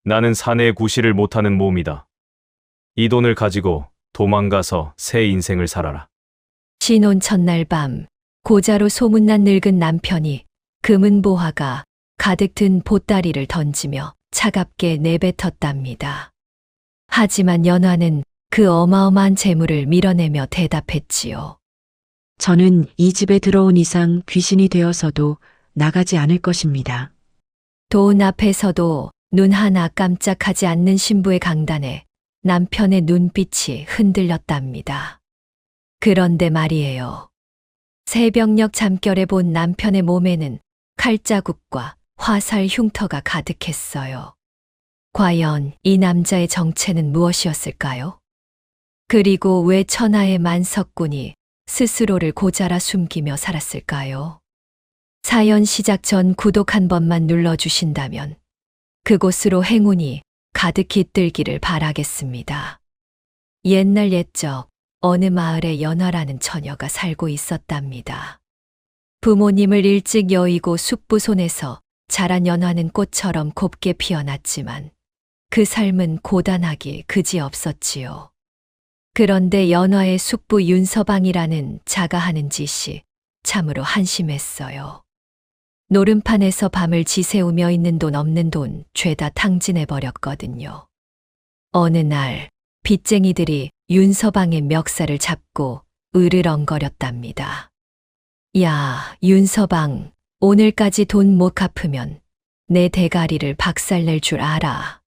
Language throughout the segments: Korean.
나는 사내에 구실을 못하는 몸이다. 이 돈을 가지고 도망가서 새 인생을 살아라. 신혼 첫날 밤, 고자로 소문난 늙은 남편이 금은 보화가 가득 든 보따리를 던지며 차갑게 내뱉었답니다. 하지만 연화는 그 어마어마한 재물을 밀어내며 대답했지요. 저는 이 집에 들어온 이상 귀신이 되어서도 나가지 않을 것입니다. 돈 앞에서도 눈 하나 깜짝하지 않는 신부의 강단에 남편의 눈빛이 흔들렸답니다. 그런데 말이에요. 새벽녘 잠결에 본 남편의 몸에는 칼자국과 화살 흉터가 가득했어요. 과연 이 남자의 정체는 무엇이었을까요? 그리고 왜 천하의 만석군이 스스로를 고자라 숨기며 살았을까요? 사연 시작 전 구독 한 번만 눌러주신다면 그곳으로 행운이 가득히 뜰기를 바라겠습니다. 옛날 옛적 어느 마을에 연화라는 처녀가 살고 있었답니다. 부모님을 일찍 여의고 숙부 손에서 자란 연화는 꽃처럼 곱게 피어났지만 그 삶은 고단하기 그지없었지요. 그런데 연화의 숙부 윤서방이라는 자가 하는 짓이 참으로 한심했어요. 노름판에서 밤을 지새우며 있는 돈 없는 돈 죄다 탕진해버렸거든요. 어느 날 빚쟁이들이 윤서방의 멱살을 잡고 으르렁거렸답니다. 야, 윤서방, 오늘까지 돈 못 갚으면 내 대가리를 박살낼 줄 알아.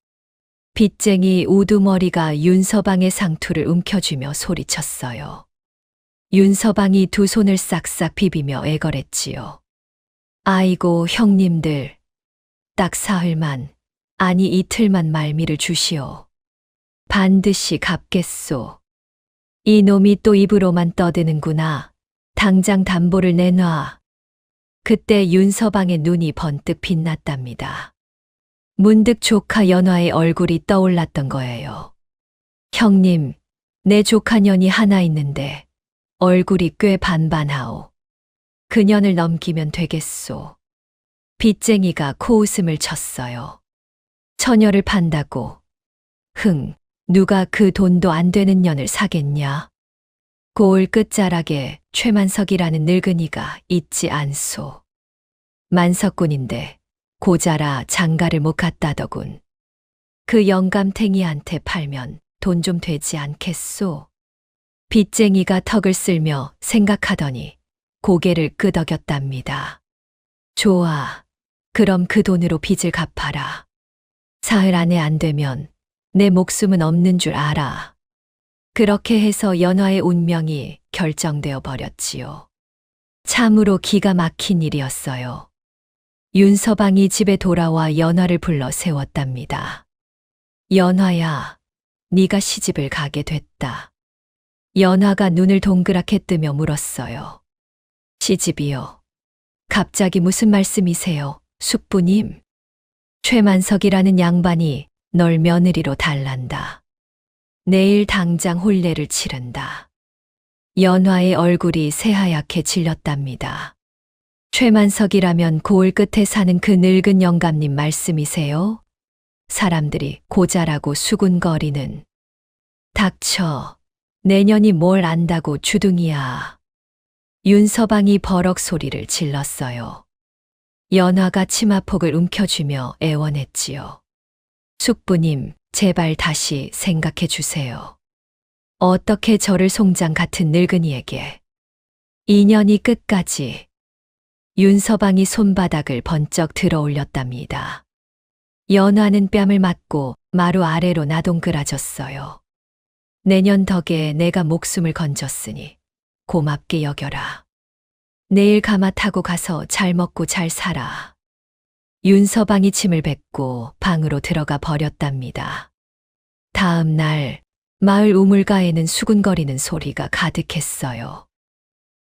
빚쟁이 우두머리가 윤서방의 상투를 움켜쥐며 소리쳤어요. 윤서방이 두 손을 싹싹 비비며 애걸했지요. 아이고 형님들, 딱 사흘만, 아니 이틀만 말미를 주시오. 반드시 갚겠소. 이 놈이 또 입으로만 떠드는구나. 당장 담보를 내놔. 그때 윤서방의 눈이 번뜩 빛났답니다. 문득 조카 연화의 얼굴이 떠올랐던 거예요. 형님, 내 조카 년이 하나 있는데 얼굴이 꽤 반반하오. 그년을 넘기면 되겠소. 빚쟁이가 코웃음을 쳤어요. 처녀를 판다고. 누가 그 돈도 안 되는 년을 사겠냐. 고을 끝자락에 최만석이라는 늙은이가 있지 않소. 만석군인데 고자라 장가를 못 갔다더군. 그 영감탱이한테 팔면 돈 좀 되지 않겠소. 빚쟁이가 턱을 쓸며 생각하더니 고개를 끄덕였답니다. 좋아. 그럼 그 돈으로 빚을 갚아라. 사흘 안에 안 되면 내 목숨은 없는 줄 알아. 그렇게 해서 연화의 운명이 결정되어 버렸지요. 참으로 기가 막힌 일이었어요. 윤서방이 집에 돌아와 연화를 불러 세웠답니다. 연화야, 네가 시집을 가게 됐다. 연화가 눈을 동그랗게 뜨며 물었어요. 시집이요? 갑자기 무슨 말씀이세요, 숙부님? 최만석이라는 양반이 널 며느리로 달란다. 내일 당장 혼례를 치른다. 연화의 얼굴이 새하얗게 질렸답니다. 최만석이라면 고을 끝에 사는 그 늙은 영감님 말씀이세요? 사람들이 고자라고 수군거리는. 닥쳐. 내년이 뭘 안다고 주둥이야. 윤서방이 버럭 소리를 질렀어요. 연화가 치마폭을 움켜쥐며 애원했지요. 숙부님, 제발 다시 생각해 주세요. 어떻게 저를 송장 같은 늙은이에게. 인연이 끝까지. 윤서방이 손바닥을 번쩍 들어 올렸답니다. 연화는 뺨을 맞고 마루 아래로 나동그라졌어요. 내년 덕에 내가 목숨을 건졌으니 고맙게 여겨라. 내일 가마 타고 가서 잘 먹고 잘 살아. 윤서방이 침을 뱉고 방으로 들어가 버렸답니다. 다음 날 마을 우물가에는 수군거리는 소리가 가득했어요.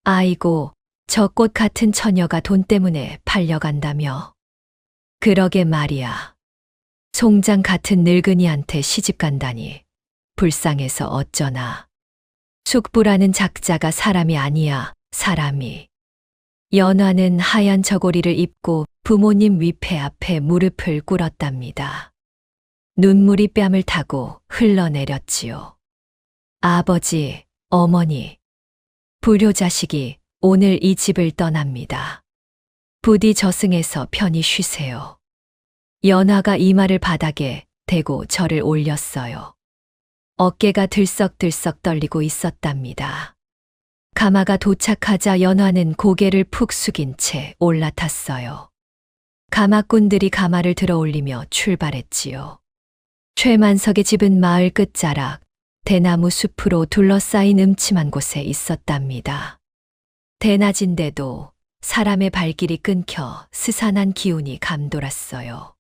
아이고, 저 꽃 같은 처녀가 돈 때문에 팔려간다며. 그러게 말이야. 송장 같은 늙은이한테 시집 간다니. 불쌍해서 어쩌나. 숙부라는 작자가 사람이 아니야, 사람이. 연화는 하얀 저고리를 입고 부모님 위패 앞에 무릎을 꿇었답니다. 눈물이 뺨을 타고 흘러내렸지요. 아버지, 어머니, 불효자식이 오늘 이 집을 떠납니다. 부디 저승에서 편히 쉬세요. 연화가 이마를 바닥에 대고 절을 올렸어요. 어깨가 들썩들썩 떨리고 있었답니다. 가마가 도착하자 연화는 고개를 푹 숙인 채 올라탔어요. 가마꾼들이 가마를 들어 올리며 출발했지요. 최만석의 집은 마을 끝자락, 대나무 숲으로 둘러싸인 음침한 곳에 있었답니다. 대낮인데도 사람의 발길이 끊겨 스산한 기운이 감돌았어요.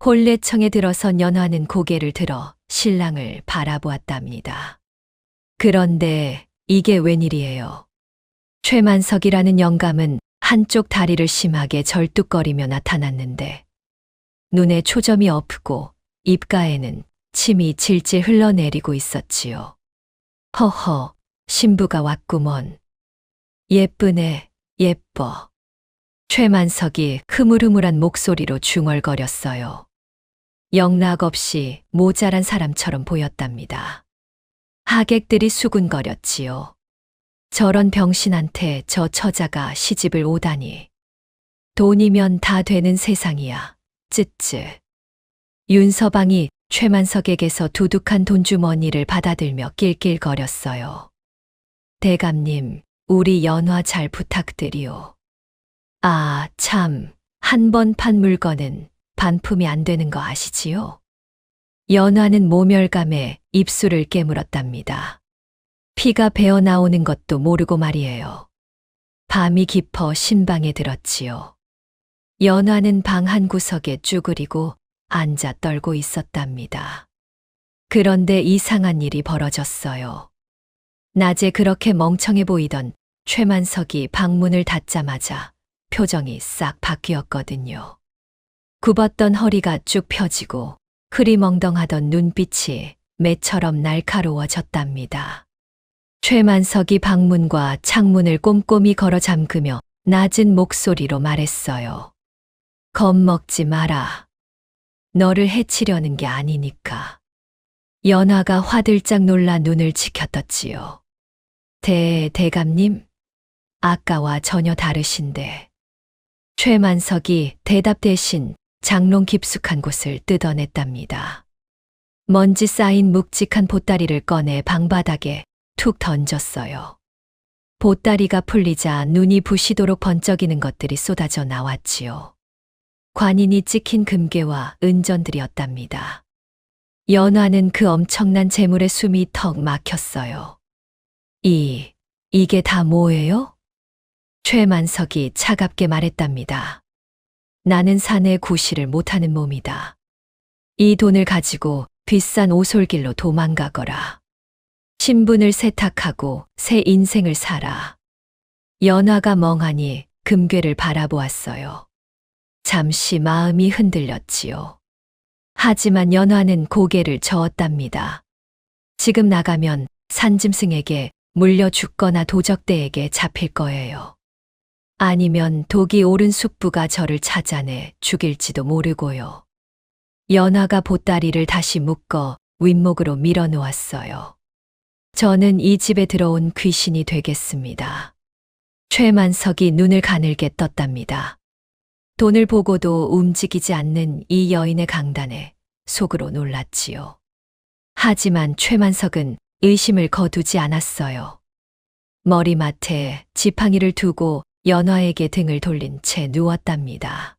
혼례청에 들어선 연화는 고개를 들어 신랑을 바라보았답니다. 그런데 이게 웬일이에요? 최만석이라는 영감은 한쪽 다리를 심하게 절뚝거리며 나타났는데 눈에 초점이 엎고 입가에는 침이 질질 흘러내리고 있었지요. 허허, 신부가 왔구먼. 예쁘네, 예뻐. 최만석이 흐물흐물한 목소리로 중얼거렸어요. 영락없이 모자란 사람처럼 보였답니다. 하객들이 수군거렸지요. 저런 병신한테 저 처자가 시집을 오다니. 돈이면 다 되는 세상이야. 쯧쯧. 윤서방이 최만석에게서 두둑한 돈주머니를 받아들며 낄낄거렸어요. 대감님, 우리 연화 잘 부탁드리오. 아, 참, 한 번 판 물건은 반품이 안 되는 거 아시지요? 연화는 모멸감에 입술을 깨물었답니다. 피가 배어 나오는 것도 모르고 말이에요. 밤이 깊어 신방에 들었지요. 연화는 방 한 구석에 쭈그리고 앉아 떨고 있었답니다. 그런데 이상한 일이 벌어졌어요. 낮에 그렇게 멍청해 보이던 최만석이 방문을 닫자마자 표정이 싹 바뀌었거든요. 굽었던 허리가 쭉 펴지고 흐리멍덩하던 눈빛이 매처럼 날카로워졌답니다. 최만석이 방문과 창문을 꼼꼼히 걸어 잠그며 낮은 목소리로 말했어요. 겁먹지 마라. 너를 해치려는 게 아니니까. 연화가 화들짝 놀라 눈을 치켜떴지요. 대감님? 아까와 전혀 다르신데. 최만석이 대답 대신 장롱 깊숙한 곳을 뜯어냈답니다. 먼지 쌓인 묵직한 보따리를 꺼내 방바닥에 툭 던졌어요. 보따리가 풀리자 눈이 부시도록 번쩍이는 것들이 쏟아져 나왔지요. 관인이 찍힌 금괴와 은전들이었답니다. 연화는 그 엄청난 재물에 숨이 턱 막혔어요. 이게 다 뭐예요? 최만석이 차갑게 말했답니다. 나는 사내 구실을 못하는 몸이다. 이 돈을 가지고 비싼 오솔길로 도망가거라. 신분을 세탁하고 새 인생을 살아. 연화가 멍하니 금괴를 바라보았어요. 잠시 마음이 흔들렸지요. 하지만 연화는 고개를 저었답니다. 지금 나가면 산짐승에게 물려 죽거나 도적대에게 잡힐 거예요. 아니면 독이 오른 숙부가 저를 찾아내 죽일지도 모르고요. 연화가 보따리를 다시 묶어 윗목으로 밀어놓았어요. 저는 이 집에 들어온 귀신이 되겠습니다. 최만석이 눈을 가늘게 떴답니다. 돈을 보고도 움직이지 않는 이 여인의 강단에 속으로 놀랐지요. 하지만 최만석은 의심을 거두지 않았어요. 머리맡에 지팡이를 두고 연화에게 등을 돌린 채 누웠답니다.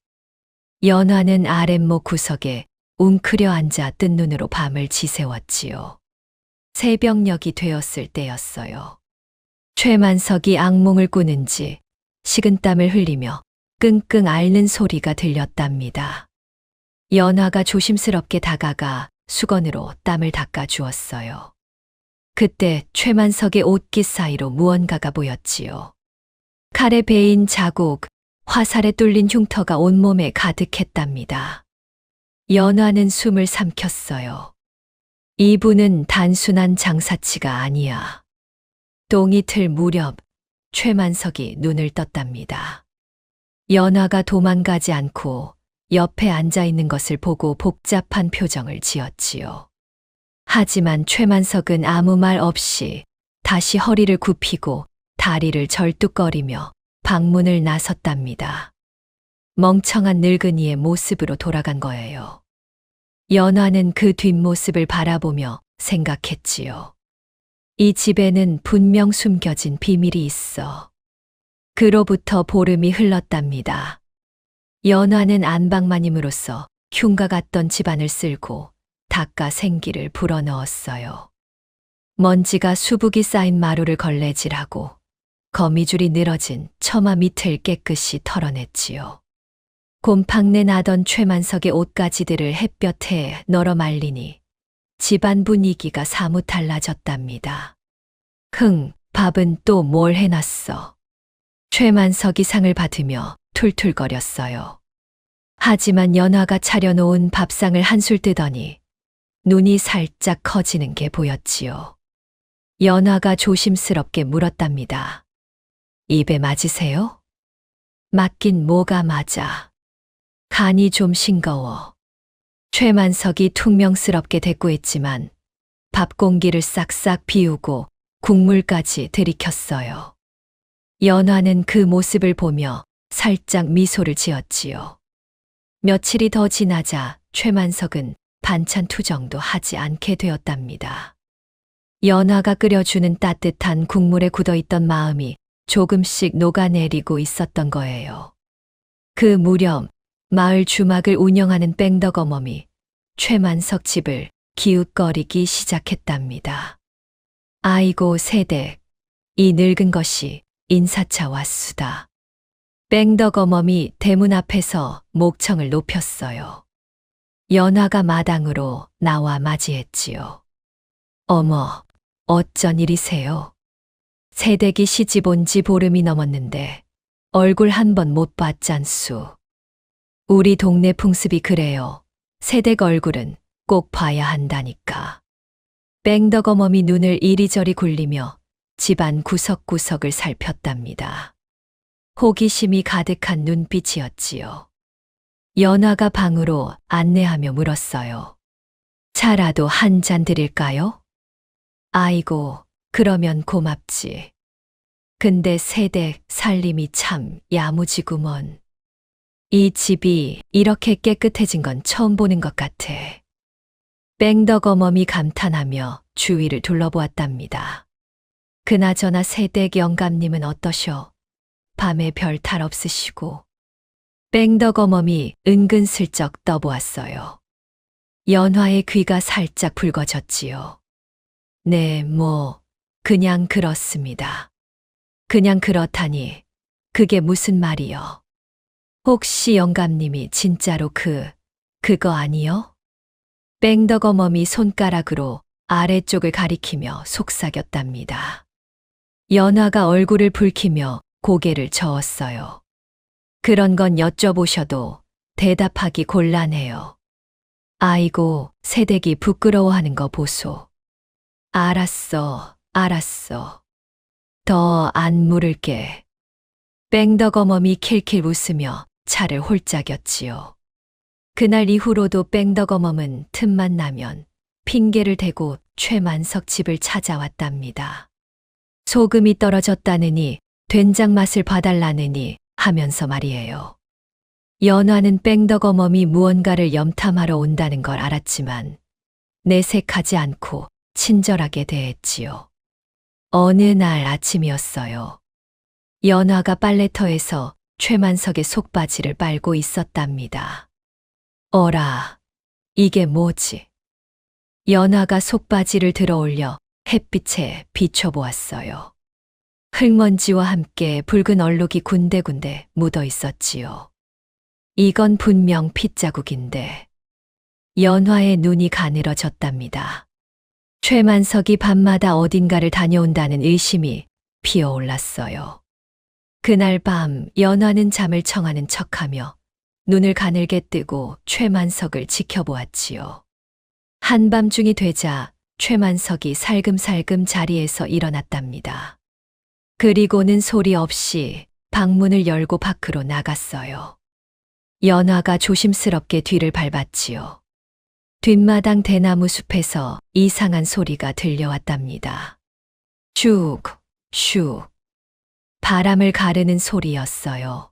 연화는 아랫목 구석에 웅크려 앉아 뜬 눈으로 밤을 지새웠지요. 새벽녘이 되었을 때였어요. 최만석이 악몽을 꾸는지 식은땀을 흘리며 끙끙 앓는 소리가 들렸답니다. 연화가 조심스럽게 다가가 수건으로 땀을 닦아 주었어요. 그때 최만석의 옷깃 사이로 무언가가 보였지요. 칼에 베인 자국, 화살에 뚫린 흉터가 온몸에 가득했답니다. 연화는 숨을 삼켰어요. 이분은 단순한 장사치가 아니야. 똥이틀 무렵 최만석이 눈을 떴답니다. 연화가 도망가지 않고 옆에 앉아 있는 것을 보고 복잡한 표정을 지었지요. 하지만 최만석은 아무 말 없이 다시 허리를 굽히고 다리를 절뚝거리며 방문을 나섰답니다. 멍청한 늙은이의 모습으로 돌아간 거예요. 연화는 그 뒷모습을 바라보며 생각했지요. 이 집에는 분명 숨겨진 비밀이 있어. 그로부터 보름이 흘렀답니다. 연화는 안방마님으로서 흉가 같던 집안을 쓸고 닦아 생기를 불어넣었어요. 먼지가 수북이 쌓인 마루를 걸레질하고 거미줄이 늘어진 처마 밑을 깨끗이 털어냈지요. 곰팡내 나던 최만석의 옷가지들을 햇볕에 널어 말리니 집안 분위기가 사뭇 달라졌답니다. 밥은 또 뭘 해놨어? 최만석이 상을 받으며 툴툴거렸어요. 하지만 연화가 차려놓은 밥상을 한술 뜨더니 눈이 살짝 커지는 게 보였지요. 연화가 조심스럽게 물었답니다. 입에 맞으세요? 맞긴 뭐가 맞아. 간이 좀 싱거워. 최만석이 퉁명스럽게 대꾸했지만 밥 공기를 싹싹 비우고 국물까지 들이켰어요. 연화는 그 모습을 보며 살짝 미소를 지었지요. 며칠이 더 지나자 최만석은 반찬 투정도 하지 않게 되었답니다. 연화가 끓여주는 따뜻한 국물에 굳어있던 마음이 조금씩 녹아내리고 있었던 거예요. 그 무렵 마을 주막을 운영하는 뺑덕어멈이 최만석 집을 기웃거리기 시작했답니다. 아이고 세댁, 이 늙은 것이 인사차 왔수다. 뺑덕어멈이 대문 앞에서 목청을 높였어요. 연화가 마당으로 나와 맞이했지요. 어머, 어쩐 일이세요? 세댁이 시집 온 지 보름이 넘었는데 얼굴 한 번 못 봤잖수. 우리 동네 풍습이 그래요. 세댁 얼굴은 꼭 봐야 한다니까. 뺑덕어멈이 눈을 이리저리 굴리며 집안 구석구석을 살폈답니다. 호기심이 가득한 눈빛이었지요. 연화가 방으로 안내하며 물었어요. 차라도 한 잔 드릴까요? 아이고, 그러면 고맙지. 근데 세댁 살림이 참 야무지구먼. 이 집이 이렇게 깨끗해진 건 처음 보는 것 같아. 뺑덕어멈이 감탄하며 주위를 둘러보았답니다. 그나저나 세댁 영감님은 어떠셔? 밤에 별 탈 없으시고. 뺑덕어멈이 은근슬쩍 떠보았어요. 연화의 귀가 살짝 붉어졌지요. 네, 그냥 그렇습니다. 그냥 그렇다니, 그게 무슨 말이요? 혹시 영감님이 진짜로 그거 아니요? 뺑덕어멈이 손가락으로 아래쪽을 가리키며 속삭였답니다. 연화가 얼굴을 붉히며 고개를 저었어요. 그런 건 여쭤보셔도 대답하기 곤란해요. 아이고, 세댁이 부끄러워하는 거 보소. 알았어. 더 안 물을게. 뺑덕어멈이 킬킬 웃으며 차를 홀짝였지요. 그날 이후로도 뺑덕어멈은 틈만 나면 핑계를 대고 최만석 집을 찾아왔답니다. 소금이 떨어졌다느니 된장 맛을 봐달라느니 하면서 말이에요. 연화는 뺑덕어멈이 무언가를 염탐하러 온다는 걸 알았지만 내색하지 않고 친절하게 대했지요. 어느 날 아침이었어요. 연화가 빨래터에서 최만석의 속바지를 빨고 있었답니다. 어라, 이게 뭐지? 연화가 속바지를 들어 올려 햇빛에 비춰보았어요. 흙먼지와 함께 붉은 얼룩이 군데군데 묻어 있었지요. 이건 분명 핏자국인데. 연화의 눈이 가늘어졌답니다. 최만석이 밤마다 어딘가를 다녀온다는 의심이 피어올랐어요. 그날 밤 연화는 잠을 청하는 척하며 눈을 가늘게 뜨고 최만석을 지켜보았지요. 한밤중이 되자 최만석이 살금살금 자리에서 일어났답니다. 그리고는 소리 없이 방문을 열고 밖으로 나갔어요. 연화가 조심스럽게 뒤를 밟았지요. 뒷마당 대나무 숲에서 이상한 소리가 들려왔답니다. 슉, 슉. 바람을 가르는 소리였어요.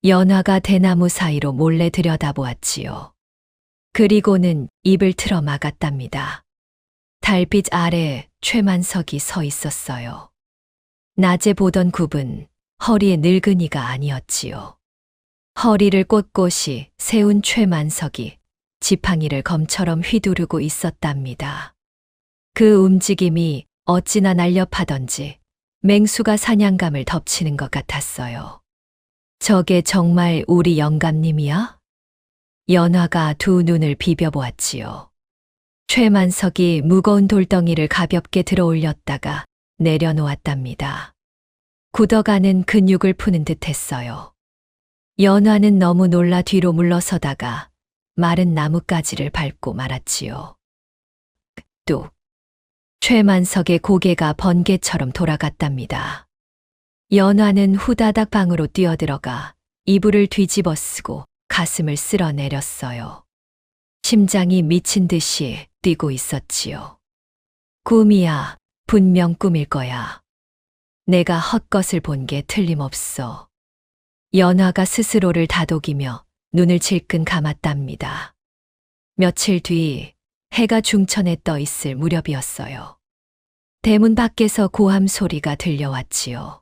연화가 대나무 사이로 몰래 들여다보았지요. 그리고는 입을 틀어 막았답니다. 달빛 아래 최만석이 서 있었어요. 낮에 보던 굽은 허리에 늙은이가 아니었지요. 허리를 꼿꼿이 세운 최만석이 지팡이를 검처럼 휘두르고 있었답니다. 그 움직임이 어찌나 날렵하던지 맹수가 사냥감을 덮치는 것 같았어요. 저게 정말 우리 영감님이야? 연화가 두 눈을 비벼보았지요. 최만석이 무거운 돌덩이를 가볍게 들어 올렸다가 내려놓았답니다. 굳어가는 근육을 푸는 듯 했어요. 연화는 너무 놀라 뒤로 물러서다가 마른 나뭇가지를 밟고 말았지요. 뚝. 최만석의 고개가 번개처럼 돌아갔답니다. 연화는 후다닥 방으로 뛰어들어가 이불을 뒤집어 쓰고 가슴을 쓸어내렸어요. 심장이 미친 듯이 뛰고 있었지요. 꿈이야, 분명 꿈일 거야. 내가 헛것을 본 게 틀림없어. 연화가 스스로를 다독이며 눈을 질끈 감았답니다. 며칠 뒤 해가 중천에 떠 있을 무렵이었어요. 대문 밖에서 고함 소리가 들려왔지요.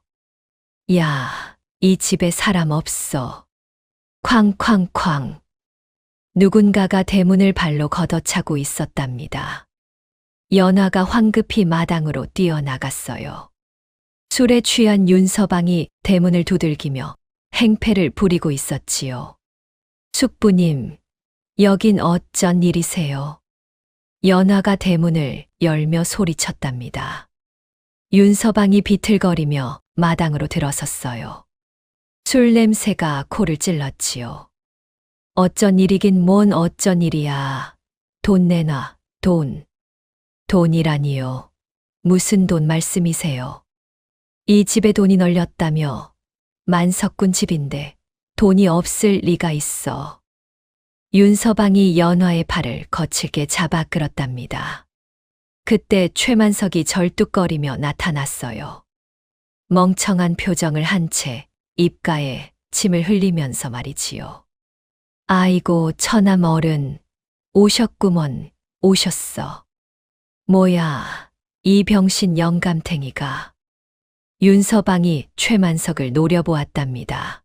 야, 이 집에 사람 없어. 쾅쾅쾅. 누군가가 대문을 발로 걷어차고 있었답니다. 연화가 황급히 마당으로 뛰어나갔어요. 술에 취한 윤서방이 대문을 두들기며 행패를 부리고 있었지요. 숙부님, 여긴 어쩐 일이세요? 연화가 대문을 열며 소리쳤답니다. 윤서방이 비틀거리며 마당으로 들어섰어요. 술 냄새가 코를 찔렀지요. 어쩐 일이긴 뭔 어쩐 일이야. 돈 내놔, 돈. 돈이라니요. 무슨 돈 말씀이세요? 이 집에 돈이 널렸다며. 만석군 집인데 돈이 없을 리가 있어. 윤서방이 연화의 팔을 거칠게 잡아 끌었답니다. 그때 최만석이 절뚝거리며 나타났어요. 멍청한 표정을 한 채 입가에 침을 흘리면서 말이지요. 아이고 처남 어른, 오셨구먼, 오셨어. 뭐야, 이 병신 영감탱이가. 윤서방이 최만석을 노려보았답니다.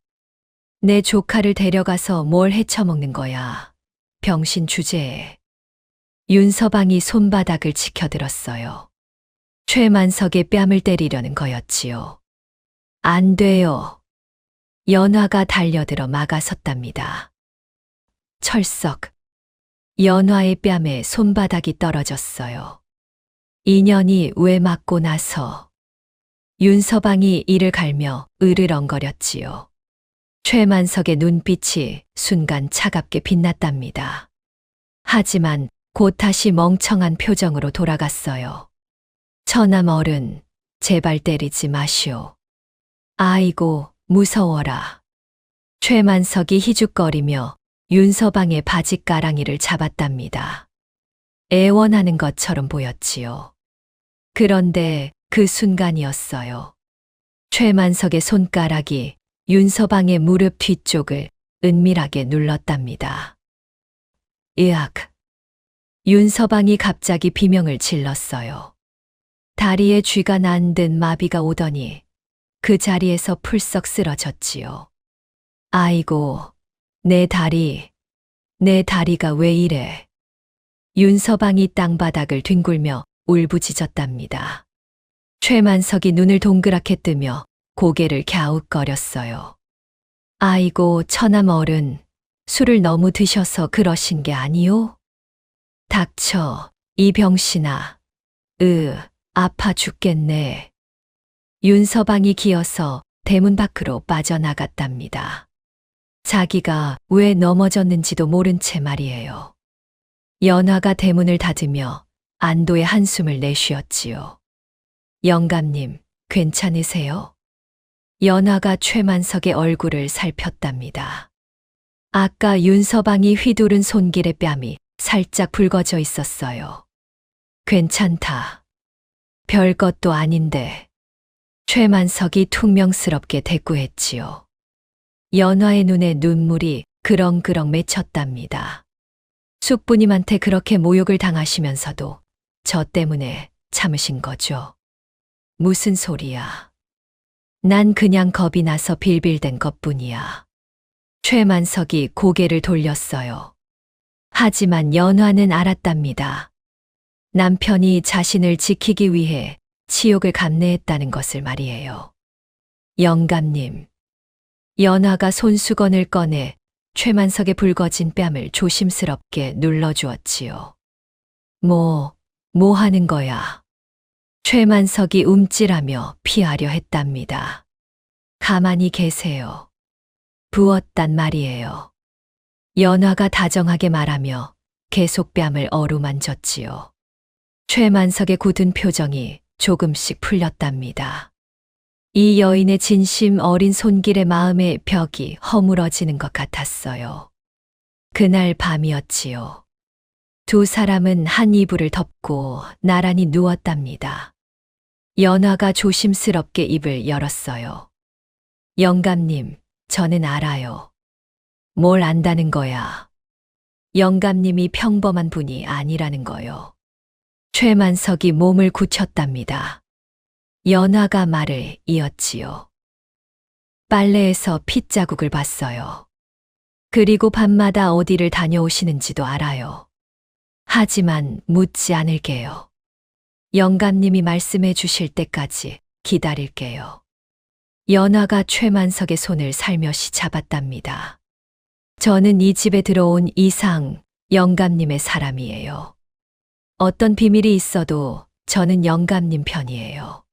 내 조카를 데려가서 뭘 헤쳐먹는 거야. 병신 주제에. 윤서방이 손바닥을 치켜들었어요. 최만석의 뺨을 때리려는 거였지요. 안 돼요. 연화가 달려들어 막아섰답니다. 철썩. 연화의 뺨에 손바닥이 떨어졌어요. 인연이 왜 맞고 나서. 윤서방이 이를 갈며 으르렁거렸지요. 최만석의 눈빛이 순간 차갑게 빛났답니다. 하지만 곧 다시 멍청한 표정으로 돌아갔어요. 처남 어른, 제발 때리지 마시오. 아이고, 무서워라. 최만석이 희죽거리며 윤서방의 바짓가랑이를 잡았답니다. 애원하는 것처럼 보였지요. 그런데 그 순간이었어요. 최만석의 손가락이 윤서방의 무릎 뒤쪽을 은밀하게 눌렀답니다. 으악. 윤서방이 갑자기 비명을 질렀어요. 다리에 쥐가 난 듯 마비가 오더니 그 자리에서 풀썩 쓰러졌지요. 아이고, 내 다리가 왜 이래. 윤서방이 땅바닥을 뒹굴며 울부짖었답니다. 최만석이 눈을 동그랗게 뜨며 고개를 갸웃거렸어요. 아이고, 처남 어른, 술을 너무 드셔서 그러신 게 아니오? 닥쳐, 이 병신아. 아파 죽겠네. 윤서방이 기어서 대문 밖으로 빠져나갔답니다. 자기가 왜 넘어졌는지도 모른 채 말이에요. 연화가 대문을 닫으며 안도의 한숨을 내쉬었지요. 영감님, 괜찮으세요? 연화가 최만석의 얼굴을 살폈답니다. 아까 윤서방이 휘두른 손길의 뺨이 살짝 붉어져 있었어요. 괜찮다. 별것도 아닌데. 최만석이 퉁명스럽게 대꾸했지요. 연화의 눈에 눈물이 그렁그렁 맺혔답니다. 숙부님한테 그렇게 모욕을 당하시면서도 저 때문에 참으신 거죠. 무슨 소리야. 난 그냥 겁이 나서 빌빌댄 것뿐이야. 최만석이 고개를 돌렸어요. 하지만 연화는 알았답니다. 남편이 자신을 지키기 위해 치욕을 감내했다는 것을 말이에요. 영감님. 연화가 손수건을 꺼내 최만석의 붉어진 뺨을 조심스럽게 눌러주었지요. 뭐 하는 거야? 최만석이 움찔하며 피하려 했답니다. 가만히 계세요. 부었단 말이에요. 연화가 다정하게 말하며 계속 뺨을 어루만졌지요. 최만석의 굳은 표정이 조금씩 풀렸답니다. 이 여인의 진심 어린 손길의 마음의 벽이 허물어지는 것 같았어요. 그날 밤이었지요. 두 사람은 한 이불을 덮고 나란히 누웠답니다. 연화가 조심스럽게 입을 열었어요. 영감님, 저는 알아요. 뭘 안다는 거야. 영감님이 평범한 분이 아니라는 거요. 최만석이 몸을 굳혔답니다. 연화가 말을 이었지요. 빨래에서 핏자국을 봤어요. 그리고 밤마다 어디를 다녀오시는지도 알아요. 하지만 묻지 않을게요. 영감님이 말씀해 주실 때까지 기다릴게요. 연화가 최만석의 손을 살며시 잡았답니다. 저는 이 집에 들어온 이상 영감님의 사람이에요. 어떤 비밀이 있어도 저는 영감님 편이에요.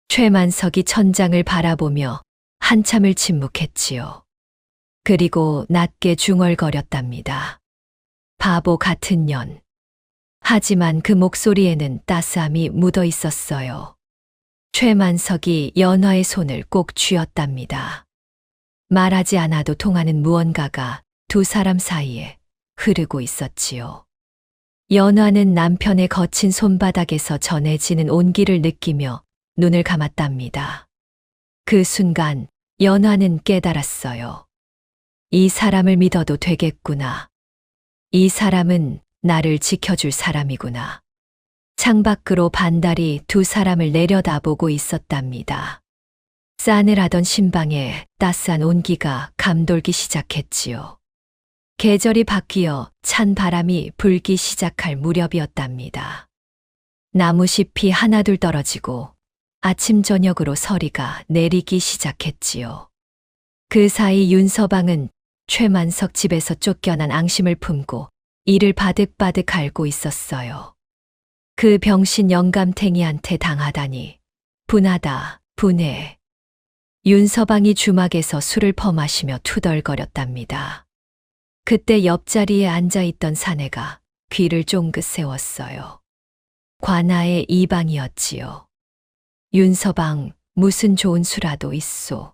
최만석이 천장을 바라보며 한참을 침묵했지요. 그리고 낮게 중얼거렸답니다. 바보 같은 년. 하지만 그 목소리에는 따스함이 묻어 있었어요. 최만석이 연화의 손을 꼭 쥐었답니다. 말하지 않아도 통하는 무언가가 두 사람 사이에 흐르고 있었지요. 연화는 남편의 거친 손바닥에서 전해지는 온기를 느끼며 눈을 감았답니다. 그 순간 연화는 깨달았어요. 이 사람을 믿어도 되겠구나. 이 사람은 나를 지켜줄 사람이구나. 창밖으로 반달이 두 사람을 내려다보고 있었답니다. 싸늘하던 신방에 따스한 온기가 감돌기 시작했지요. 계절이 바뀌어 찬 바람이 불기 시작할 무렵이었답니다. 나무잎이 하나둘 떨어지고 아침 저녁으로 서리가 내리기 시작했지요. 그 사이 윤서방은 최만석 집에서 쫓겨난 앙심을 품고 이를 바득바득 앓고 있었어요. 그 병신 영감탱이한테 당하다니 분하다, 분해. 윤서방이 주막에서 술을 퍼마시며 투덜거렸답니다. 그때 옆자리에 앉아있던 사내가 귀를 쫑긋 세웠어요. 관아의 이방이었지요. 윤서방, 무슨 좋은 수라도 있소.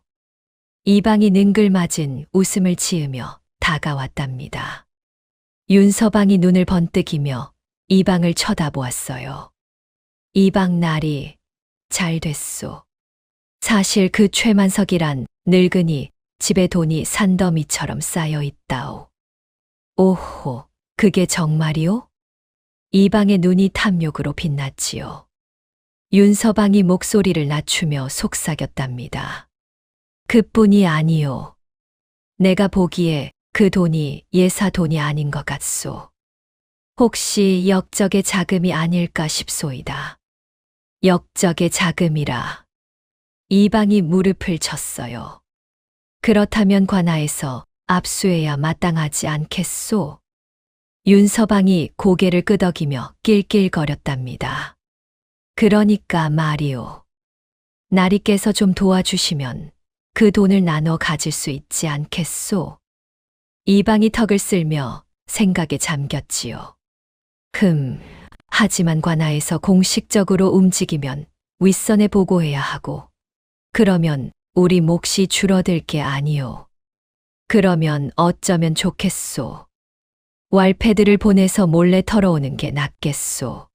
이방이 능글맞은 웃음을 지으며 다가왔답니다. 윤서방이 눈을 번뜩이며 이방을 쳐다보았어요. 이방 날이 잘 됐소. 사실 그 최만석이란 늙은이 집에 돈이 산더미처럼 쌓여 있다오. 오호, 그게 정말이오? 이방의 눈이 탐욕으로 빛났지요. 윤서방이 목소리를 낮추며 속삭였답니다. 그뿐이 아니오. 내가 보기에 그 돈이 예사 돈이 아닌 것 같소. 혹시 역적의 자금이 아닐까 싶소이다. 역적의 자금이라. 이방이 무릎을 쳤어요. 그렇다면 관아에서 압수해야 마땅하지 않겠소? 윤서방이 고개를 끄덕이며 낄낄거렸답니다. 그러니까 말이오. 나리께서 좀 도와주시면 그 돈을 나눠 가질 수 있지 않겠소? 이방이 턱을 쓸며 생각에 잠겼지요. 하지만 관아에서 공식적으로 움직이면 윗선에 보고해야 하고, 그러면 우리 몫이 줄어들 게 아니오. 그러면 어쩌면 좋겠소. 왈패들을 보내서 몰래 털어오는 게 낫겠소.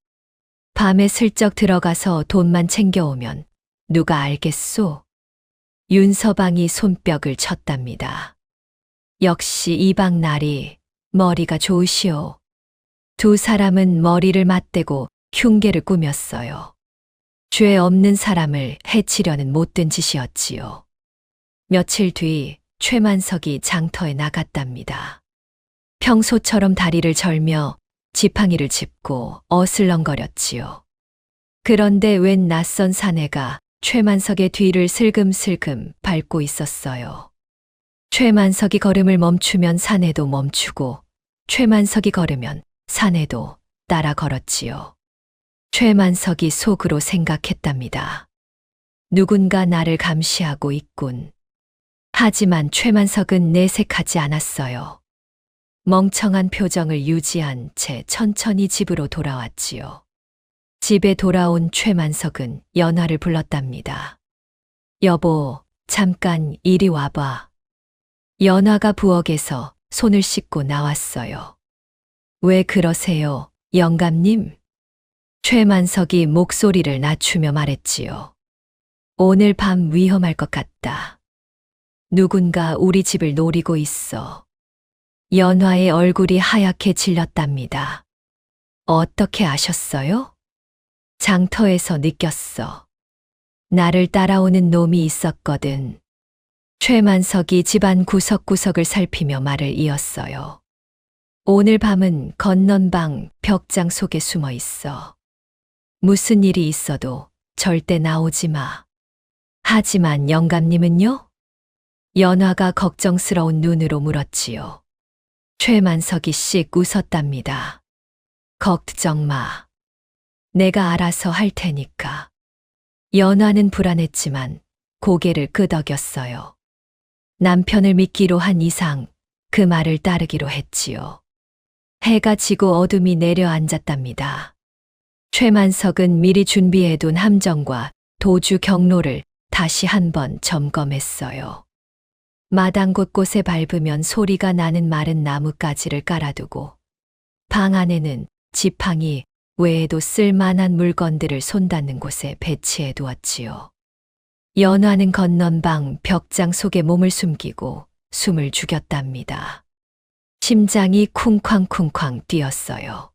밤에 슬쩍 들어가서 돈만 챙겨오면 누가 알겠소? 윤서방이 손뼉을 쳤답니다. 역시 이방날이 머리가 좋으시오. 두 사람은 머리를 맞대고 흉계를 꾸몄어요. 죄 없는 사람을 해치려는 못된 짓이었지요. 며칠 뒤 최만석이 장터에 나갔답니다. 평소처럼 다리를 절며 지팡이를 짚고 어슬렁거렸지요. 그런데 웬 낯선 사내가 최만석의 뒤를 슬금슬금 밟고 있었어요. 최만석이 걸음을 멈추면 사내도 멈추고 최만석이 걸으면 사내도 따라 걸었지요. 최만석이 속으로 생각했답니다. 누군가 나를 감시하고 있군. 하지만 최만석은 내색하지 않았어요. 멍청한 표정을 유지한 채 천천히 집으로 돌아왔지요. 집에 돌아온 최만석은 연화를 불렀답니다. 여보, 잠깐 이리 와봐. 연화가 부엌에서 손을 씻고 나왔어요. 왜 그러세요, 영감님? 최만석이 목소리를 낮추며 말했지요. 오늘 밤 위험할 것 같다. 누군가 우리 집을 노리고 있어. 연화의 얼굴이 하얗게 질렸답니다. 어떻게 아셨어요? 장터에서 느꼈어. 나를 따라오는 놈이 있었거든. 최만석이 집안 구석구석을 살피며 말을 이었어요. 오늘 밤은 건넌방 벽장 속에 숨어 있어. 무슨 일이 있어도 절대 나오지 마. 하지만 영감님은요? 연화가 걱정스러운 눈으로 물었지요. 최만석이 씩 웃었답니다. 걱정 마. 내가 알아서 할 테니까. 연화는 불안했지만 고개를 끄덕였어요. 남편을 믿기로 한 이상 그 말을 따르기로 했지요. 해가 지고 어둠이 내려앉았답니다. 최만석은 미리 준비해둔 함정과 도주 경로를 다시 한번 점검했어요. 마당 곳곳에 밟으면 소리가 나는 마른 나뭇가지를 깔아두고 방 안에는 지팡이 외에도 쓸만한 물건들을 손닿는 곳에 배치해 두었지요. 연화는 건넌방 벽장 속에 몸을 숨기고 숨을 죽였답니다. 심장이 쿵쾅쿵쾅 뛰었어요.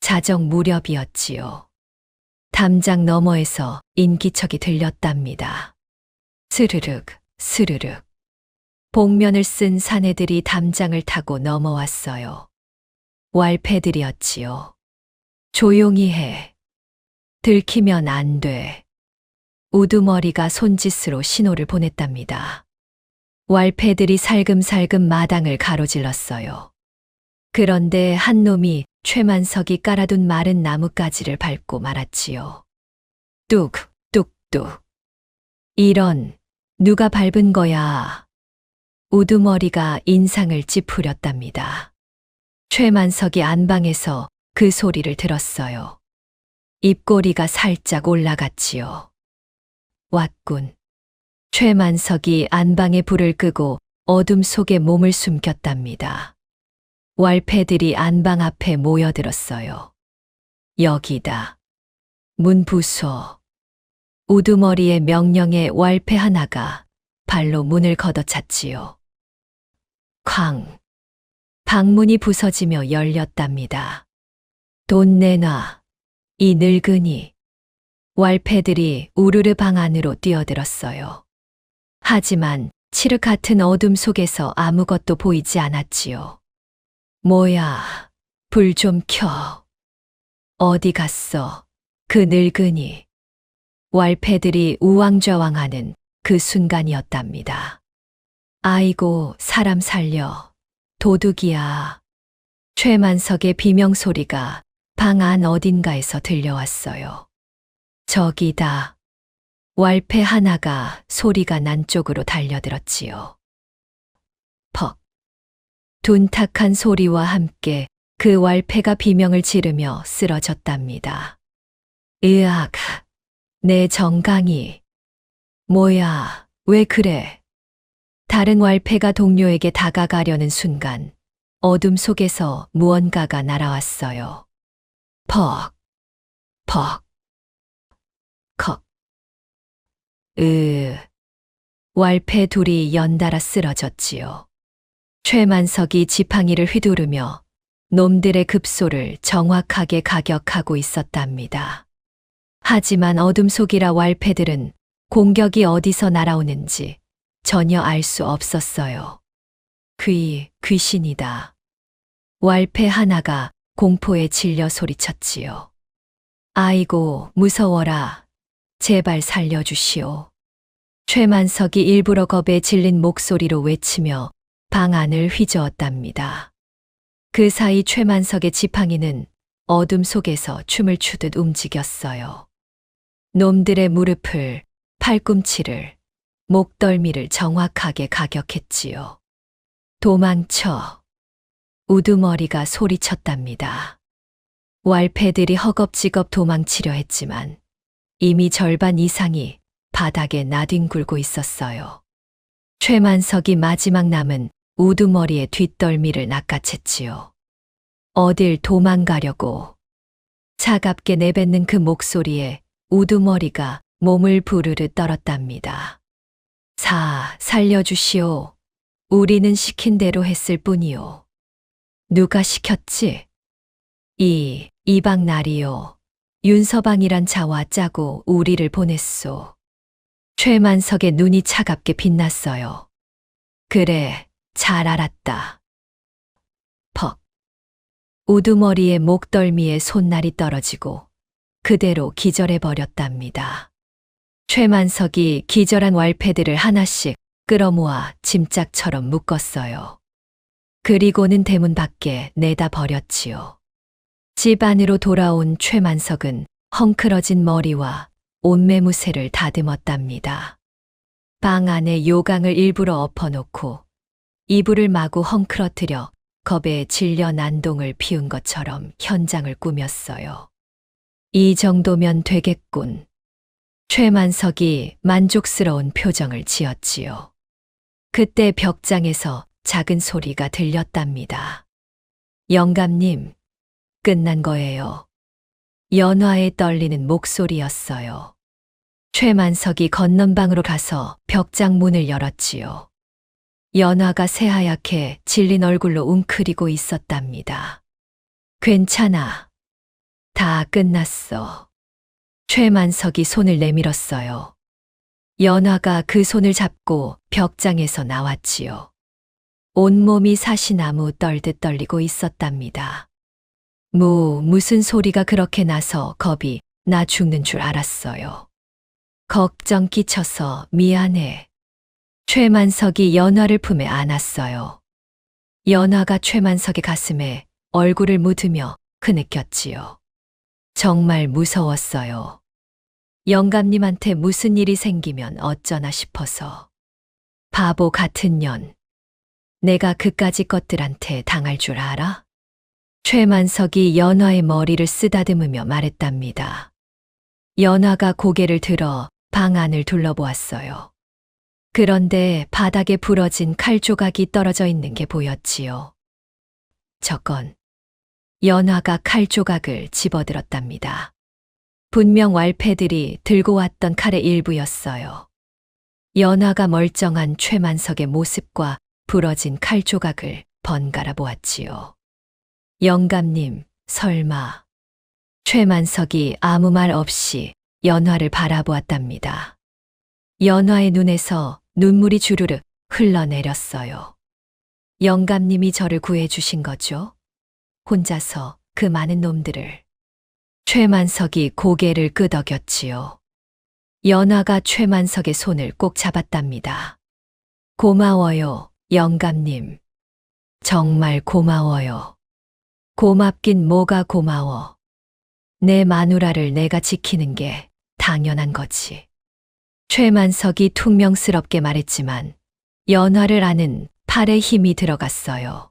자정 무렵이었지요. 담장 너머에서 인기척이 들렸답니다. 스르륵 스르륵. 복면을 쓴 사내들이 담장을 타고 넘어왔어요. 왈패들이었지요. 조용히 해. 들키면 안 돼. 우두머리가 손짓으로 신호를 보냈답니다. 왈패들이 살금살금 마당을 가로질렀어요. 그런데 한 놈이 최만석이 깔아둔 마른 나뭇가지를 밟고 말았지요. 뚝, 뚝뚝. 이런, 누가 밟은 거야. 우두머리가 인상을 찌푸렸답니다. 최만석이 안방에서 그 소리를 들었어요. 입꼬리가 살짝 올라갔지요. 왔군. 최만석이 안방에 불을 끄고 어둠 속에 몸을 숨겼답니다. 왈패들이 안방 앞에 모여들었어요. 여기다. 문 부숴. 우두머리의 명령에 왈패 하나가 발로 문을 걷어찼지요. 쾅. 방문이 부서지며 열렸답니다. 돈 내놔. 이 늙은이. 왈패들이 우르르 방 안으로 뛰어들었어요. 하지만 칠흑 같은 어둠 속에서 아무것도 보이지 않았지요. 뭐야, 불 좀 켜. 어디 갔어, 그 늙은이. 왈패들이 우왕좌왕하는 그 순간이었답니다. 아이고, 사람 살려. 도둑이야. 최만석의 비명소리가 방 안 어딘가에서 들려왔어요. 저기다. 왈패 하나가 소리가 난 쪽으로 달려들었지요. 퍽. 둔탁한 소리와 함께 그 왈패가 비명을 지르며 쓰러졌답니다. 으악, 내 정강이. 뭐야, 왜 그래? 다른 왈패가 동료에게 다가가려는 순간 어둠 속에서 무언가가 날아왔어요. 퍽, 퍽, 컥. 왈패 둘이 연달아 쓰러졌지요. 최만석이 지팡이를 휘두르며 놈들의 급소를 정확하게 가격하고 있었답니다. 하지만 어둠 속이라 왈패들은 공격이 어디서 날아오는지 전혀 알 수 없었어요. 귀신이다. 왈패 하나가 공포에 질려 소리쳤지요. 아이고, 무서워라. 제발 살려주시오. 최만석이 일부러 겁에 질린 목소리로 외치며 방 안을 휘저었답니다. 그 사이 최만석의 지팡이는 어둠 속에서 춤을 추듯 움직였어요. 놈들의 무릎을, 팔꿈치를, 목덜미를 정확하게 가격했지요. 도망쳐. 우두머리가 소리쳤답니다. 왈패들이 허겁지겁 도망치려 했지만 이미 절반 이상이 바닥에 나뒹굴고 있었어요. 최만석이 마지막 남은 우두머리의 뒷덜미를 낚아챘지요. 어딜 도망가려고. 차갑게 내뱉는 그 목소리에 우두머리가 몸을 부르르 떨었답니다. 살려주시오. 우리는 시킨 대로 했을 뿐이오. 누가 시켰지? 이방날이요. 윤서방이란 자와 짜고 우리를 보냈소. 최만석의 눈이 차갑게 빛났어요. 그래, 잘 알았다. 퍽. 우두머리의 목덜미에 손날이 떨어지고 그대로 기절해버렸답니다. 최만석이 기절한 왈패들을 하나씩 끌어모아 짐짝처럼 묶었어요. 그리고는 대문 밖에 내다 버렸지요. 집 안으로 돌아온 최만석은 헝클어진 머리와 옷매무새를 다듬었답니다. 방 안에 요강을 일부러 엎어놓고 이불을 마구 헝클어뜨려 겁에 질려 난동을 피운 것처럼 현장을 꾸몄어요. 이 정도면 되겠군. 최만석이 만족스러운 표정을 지었지요. 그때 벽장에서 작은 소리가 들렸답니다. 영감님, 끝난 거예요. 연화에 떨리는 목소리였어요. 최만석이 건넌방으로 가서 벽장 문을 열었지요. 연화가 새하얗게 질린 얼굴로 웅크리고 있었답니다. 괜찮아. 다 끝났어. 최만석이 손을 내밀었어요. 연화가 그 손을 잡고 벽장에서 나왔지요. 온몸이 사시나무 떨듯 떨리고 있었답니다. 무슨 소리가 그렇게 나서 겁이 나 죽는 줄 알았어요. 걱정 끼쳐서 미안해. 최만석이 연화를 품에 안았어요. 연화가 최만석의 가슴에 얼굴을 묻으며 흐느꼈지요. 정말 무서웠어요. 영감님한테 무슨 일이 생기면 어쩌나 싶어서. 바보 같은 년. 내가 그까짓 것들한테 당할 줄 알아? 최만석이 연화의 머리를 쓰다듬으며 말했답니다. 연화가 고개를 들어 방 안을 둘러보았어요. 그런데 바닥에 부러진 칼 조각이 떨어져 있는 게 보였지요. 저건 연화가 칼 조각을 집어들었답니다. 분명 왈패들이 들고 왔던 칼의 일부였어요. 연화가 멀쩡한 최만석의 모습과 부러진 칼 조각을 번갈아 보았지요. 영감님, 설마. 최만석이 아무 말 없이 연화를 바라보았답니다. 연화의 눈에서 눈물이 주르륵 흘러내렸어요. 영감님이 저를 구해주신 거죠? 혼자서 그 많은 놈들을. 최만석이 고개를 끄덕였지요. 연화가 최만석의 손을 꼭 잡았답니다. 고마워요, 영감님. 정말 고마워요. 고맙긴 뭐가 고마워. 내 마누라를 내가 지키는 게 당연한 거지. 최만석이 퉁명스럽게 말했지만 연화를 아는 팔에 힘이 들어갔어요.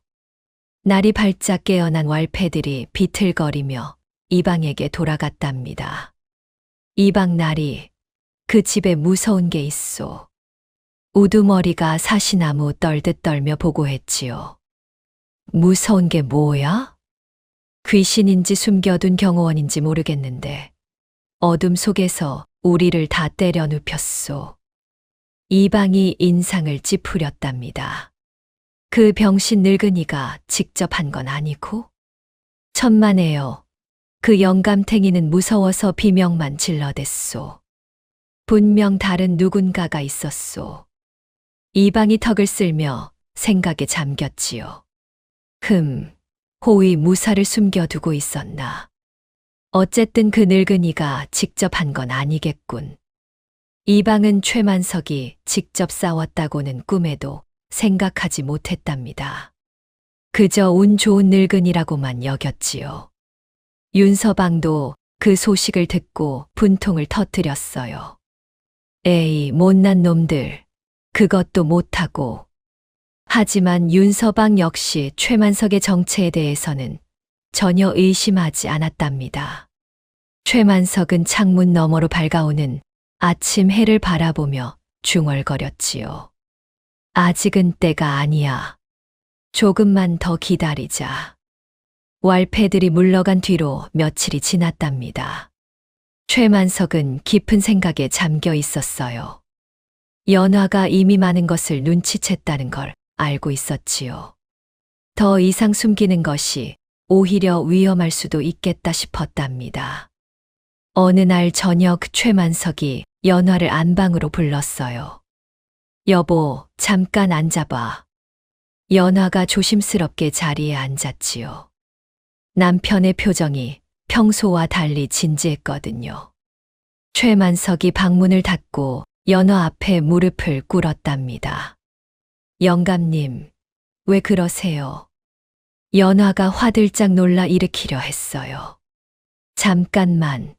날이 발짝 깨어난 왈패들이 비틀거리며 이방에게 돌아갔답니다. 이방 날이 그 집에 무서운 게 있소. 우두머리가 사시나무 떨듯 떨며 보고했지요. 무서운 게 뭐야? 귀신인지 숨겨둔 경호원인지 모르겠는데 어둠 속에서 우리를 다 때려 눕혔소. 이방이 인상을 찌푸렸답니다. 그 병신 늙은이가 직접 한 건 아니고? 천만에요. 그 영감탱이는 무서워서 비명만 질러댔소. 분명 다른 누군가가 있었소. 이방이 턱을 쓸며 생각에 잠겼지요. 호의 무사를 숨겨두고 있었나. 어쨌든 그 늙은이가 직접 한 건 아니겠군. 이방은 최만석이 직접 싸웠다고는 꿈에도 생각하지 못했답니다. 그저 운 좋은 늙은이라고만 여겼지요. 윤서방도 그 소식을 듣고 분통을 터뜨렸어요. 에이, 못난 놈들. 그것도 못하고. 하지만 윤서방 역시 최만석의 정체에 대해서는 전혀 의심하지 않았답니다. 최만석은 창문 너머로 밝아오는 아침 해를 바라보며 중얼거렸지요. 아직은 때가 아니야. 조금만 더 기다리자. 왈패들이 물러간 뒤로 며칠이 지났답니다. 최만석은 깊은 생각에 잠겨 있었어요. 연화가 이미 많은 것을 눈치챘다는 걸 알고 있었지요. 더 이상 숨기는 것이 오히려 위험할 수도 있겠다 싶었답니다. 어느 날 저녁 최만석이 연화를 안방으로 불렀어요. 여보, 잠깐 앉아봐. 연화가 조심스럽게 자리에 앉았지요. 남편의 표정이 평소와 달리 진지했거든요. 최만석이 방문을 닫고 연화 앞에 무릎을 꿇었답니다. 영감님, 왜 그러세요? 연화가 화들짝 놀라 일으키려 했어요. 잠깐만.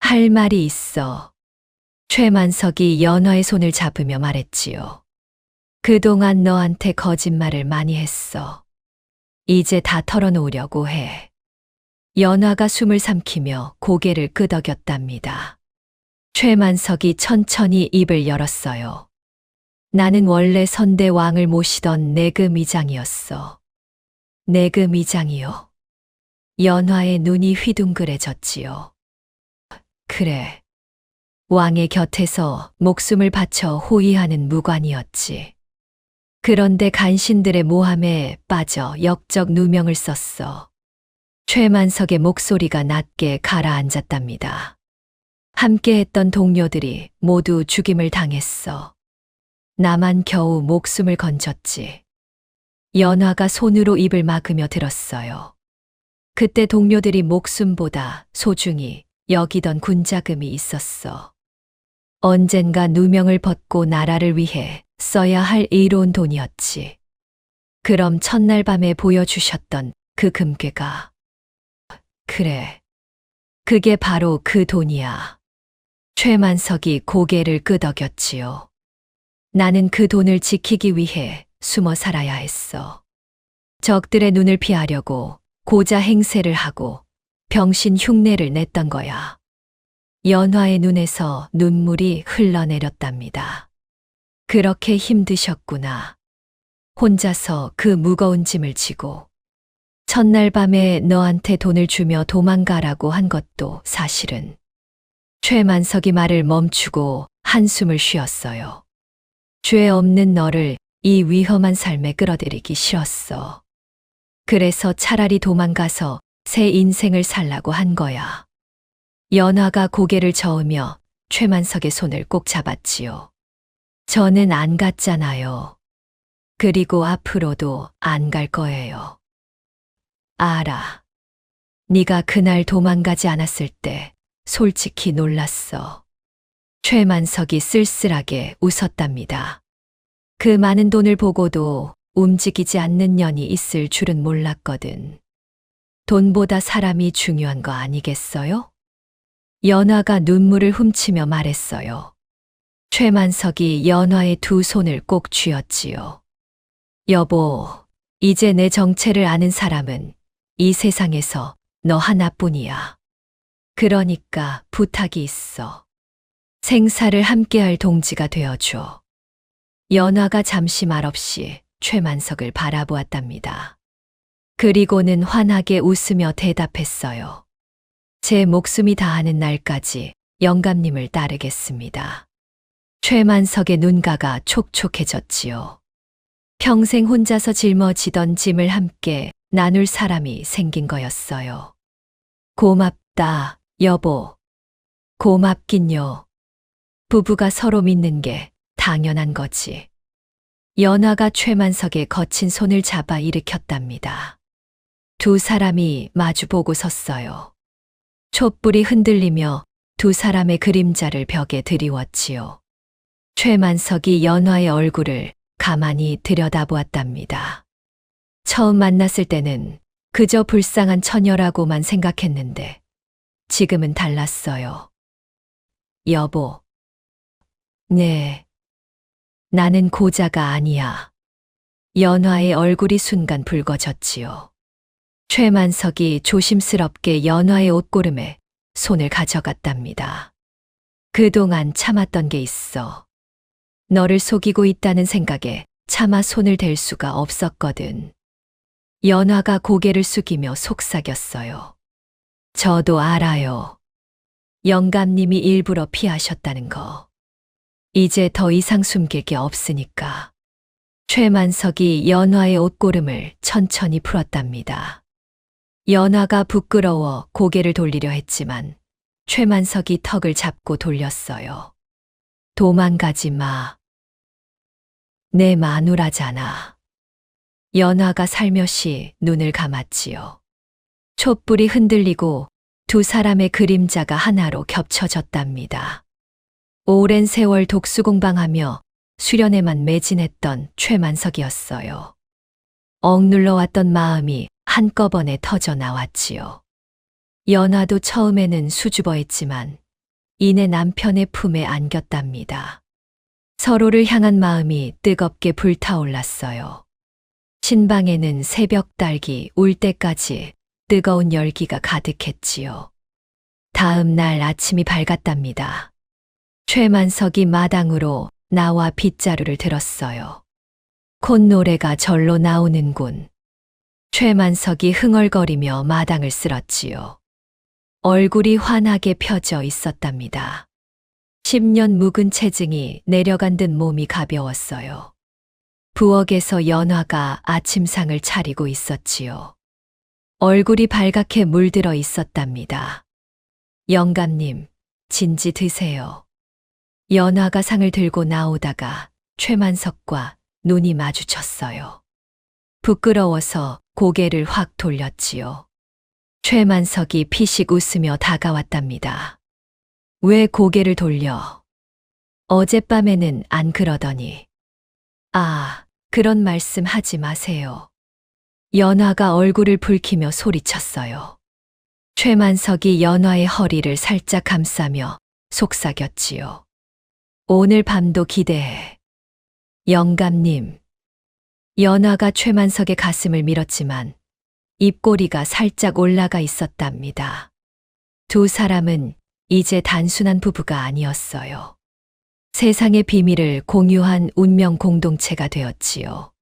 할 말이 있어. 최만석이 연화의 손을 잡으며 말했지요. 그동안 너한테 거짓말을 많이 했어. 이제 다 털어놓으려고 해. 연화가 숨을 삼키며 고개를 끄덕였답니다. 최만석이 천천히 입을 열었어요. 나는 원래 선대왕을 모시던 내금의장이었어. 내금의장이요. 연화의 눈이 휘둥그레졌지요. 그래. 왕의 곁에서 목숨을 바쳐 호위하는 무관이었지. 그런데 간신들의 모함에 빠져 역적 누명을 썼어. 최만석의 목소리가 낮게 가라앉았답니다. 함께했던 동료들이 모두 죽임을 당했어. 나만 겨우 목숨을 건졌지. 연화가 손으로 입을 막으며 들었어요. 그때 동료들이 목숨보다 소중히 여기던 군자금이 있었어. 언젠가 누명을 벗고 나라를 위해 써야 할 이로운 돈이었지. 그럼 첫날 밤에 보여주셨던 그 금괴가. 그래. 그게 바로 그 돈이야. 최만석이 고개를 끄덕였지요. 나는 그 돈을 지키기 위해 숨어 살아야 했어. 적들의 눈을 피하려고 고자 행세를 하고 병신 흉내를 냈던 거야. 연화의 눈에서 눈물이 흘러내렸답니다. 그렇게 힘드셨구나. 혼자서 그 무거운 짐을 지고. 첫날 밤에 너한테 돈을 주며 도망가라고 한 것도 사실은. 최만석이 말을 멈추고 한숨을 쉬었어요. 죄 없는 너를 이 위험한 삶에 끌어들이기 싫었어. 그래서 차라리 도망가서 새 인생을 살라고 한 거야. 연화가 고개를 저으며 최만석의 손을 꼭 잡았지요. 저는 안 갔잖아요. 그리고 앞으로도 안 갈 거예요. 알아. 네가 그날 도망가지 않았을 때 솔직히 놀랐어. 최만석이 쓸쓸하게 웃었답니다. 그 많은 돈을 보고도 움직이지 않는 년이 있을 줄은 몰랐거든. 돈보다 사람이 중요한 거 아니겠어요? 연화가 눈물을 훔치며 말했어요. 최만석이 연화의 두 손을 꼭 쥐었지요. 여보, 이제 내 정체를 아는 사람은 이 세상에서 너 하나뿐이야. 그러니까 부탁이 있어. 생사를 함께할 동지가 되어줘. 연화가 잠시 말없이 최만석을 바라보았답니다. 그리고는 환하게 웃으며 대답했어요. 제 목숨이 다하는 날까지 영감님을 따르겠습니다. 최만석의 눈가가 촉촉해졌지요. 평생 혼자서 짊어지던 짐을 함께 나눌 사람이 생긴 거였어요. 고맙다, 여보. 고맙긴요. 부부가 서로 믿는 게 당연한 거지. 연화가 최만석의 거친 손을 잡아 일으켰답니다. 두 사람이 마주보고 섰어요. 촛불이 흔들리며 두 사람의 그림자를 벽에 드리웠지요. 최만석이 연화의 얼굴을 가만히 들여다보았답니다. 처음 만났을 때는 그저 불쌍한 처녀라고만 생각했는데 지금은 달랐어요. 여보. 네. 나는 고자가 아니야. 연화의 얼굴이 순간 붉어졌지요. 최만석이 조심스럽게 연화의 옷고름에 손을 가져갔답니다. 그동안 참았던 게 있어. 너를 속이고 있다는 생각에 차마 손을 댈 수가 없었거든. 연화가 고개를 숙이며 속삭였어요. 저도 알아요. 영감님이 일부러 피하셨다는 거. 이제 더 이상 숨길 게 없으니까. 최만석이 연화의 옷고름을 천천히 풀었답니다. 연화가 부끄러워 고개를 돌리려 했지만 최만석이 턱을 잡고 돌렸어요. 도망가지 마. 내 마누라잖아. 연화가 살며시 눈을 감았지요. 촛불이 흔들리고 두 사람의 그림자가 하나로 겹쳐졌답니다. 오랜 세월 독수공방하며 수련에만 매진했던 최만석이었어요. 억눌러왔던 마음이 한꺼번에 터져 나왔지요. 연화도 처음에는 수줍어했지만 이내 남편의 품에 안겼답니다. 서로를 향한 마음이 뜨겁게 불타올랐어요. 신방에는 새벽 달기 울 때까지 뜨거운 열기가 가득했지요. 다음 날 아침이 밝았답니다. 최만석이 마당으로 나와 빗자루를 들었어요. 콧노래가 절로 나오는군. 최만석이 흥얼거리며 마당을 쓸었지요. 얼굴이 환하게 펴져 있었답니다. 10년 묵은 체증이 내려간 듯 몸이 가벼웠어요. 부엌에서 연화가 아침상을 차리고 있었지요. 얼굴이 발갛게 물들어 있었답니다. 영감님, 진지 드세요. 연화가 상을 들고 나오다가 최만석과 눈이 마주쳤어요. 부끄러워서 고개를 확 돌렸지요. 최만석이 피식 웃으며 다가왔답니다. 왜 고개를 돌려? 어젯밤에는 안 그러더니. 아, 그런 말씀 하지 마세요. 연화가 얼굴을 붉히며 소리쳤어요. 최만석이 연화의 허리를 살짝 감싸며 속삭였지요. 오늘 밤도 기대해. 영감님. 연화가 최만석의 가슴을 밀었지만 입꼬리가 살짝 올라가 있었답니다. 두 사람은 이제 단순한 부부가 아니었어요. 세상의 비밀을 공유한 운명 공동체가 되었지요.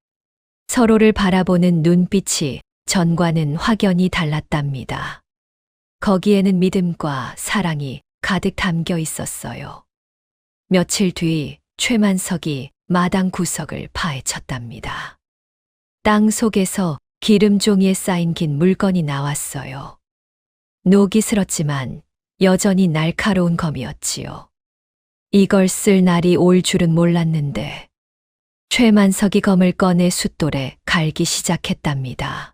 서로를 바라보는 눈빛이 전과는 확연히 달랐답니다. 거기에는 믿음과 사랑이 가득 담겨 있었어요. 며칠 뒤 최만석이 마당 구석을 파헤쳤답니다. 땅 속에서 기름 종이에 쌓인 긴 물건이 나왔어요. 녹이 슬었지만 여전히 날카로운 검이었지요. 이걸 쓸 날이 올 줄은 몰랐는데 최만석이 검을 꺼내 숫돌에 갈기 시작했답니다.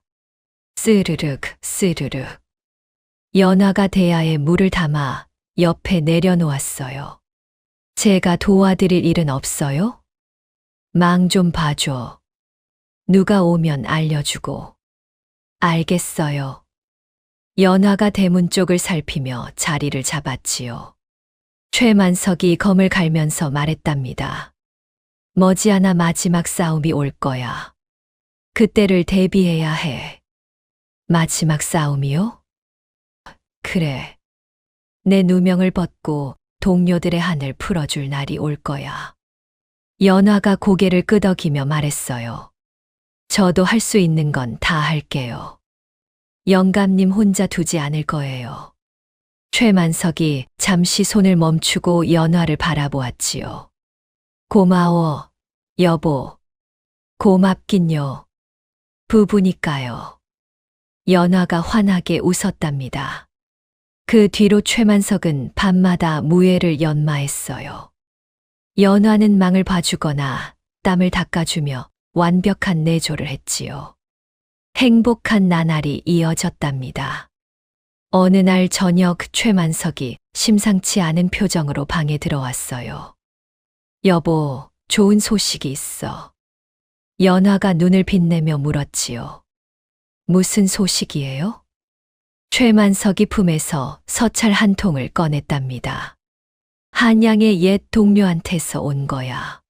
스르륵 스르륵. 연화가 대야에 물을 담아 옆에 내려놓았어요. 제가 도와드릴 일은 없어요? 망 좀 봐줘. 누가 오면 알려주고. 알겠어요. 연화가 대문 쪽을 살피며 자리를 잡았지요. 최만석이 검을 갈면서 말했답니다. 머지않아 마지막 싸움이 올 거야. 그때를 대비해야 해. 마지막 싸움이요? 그래. 내 누명을 벗고 동료들의 한을 풀어줄 날이 올 거야. 연화가 고개를 끄덕이며 말했어요. 저도 할 수 있는 건 다 할게요. 영감님 혼자 두지 않을 거예요. 최만석이 잠시 손을 멈추고 연화를 바라보았지요. 고마워, 여보. 고맙긴요. 부부니까요. 연화가 환하게 웃었답니다. 그 뒤로 최만석은 밤마다 무예를 연마했어요. 연화는 망을 봐주거나 땀을 닦아주며 완벽한 내조를 했지요. 행복한 나날이 이어졌답니다. 어느 날 저녁 최만석이 심상치 않은 표정으로 방에 들어왔어요. 여보, 좋은 소식이 있어. 연화가 눈을 빛내며 물었지요. 무슨 소식이에요? 최만석이 품에서 서찰 한 통을 꺼냈답니다. 한양의 옛 동료한테서 온 거야.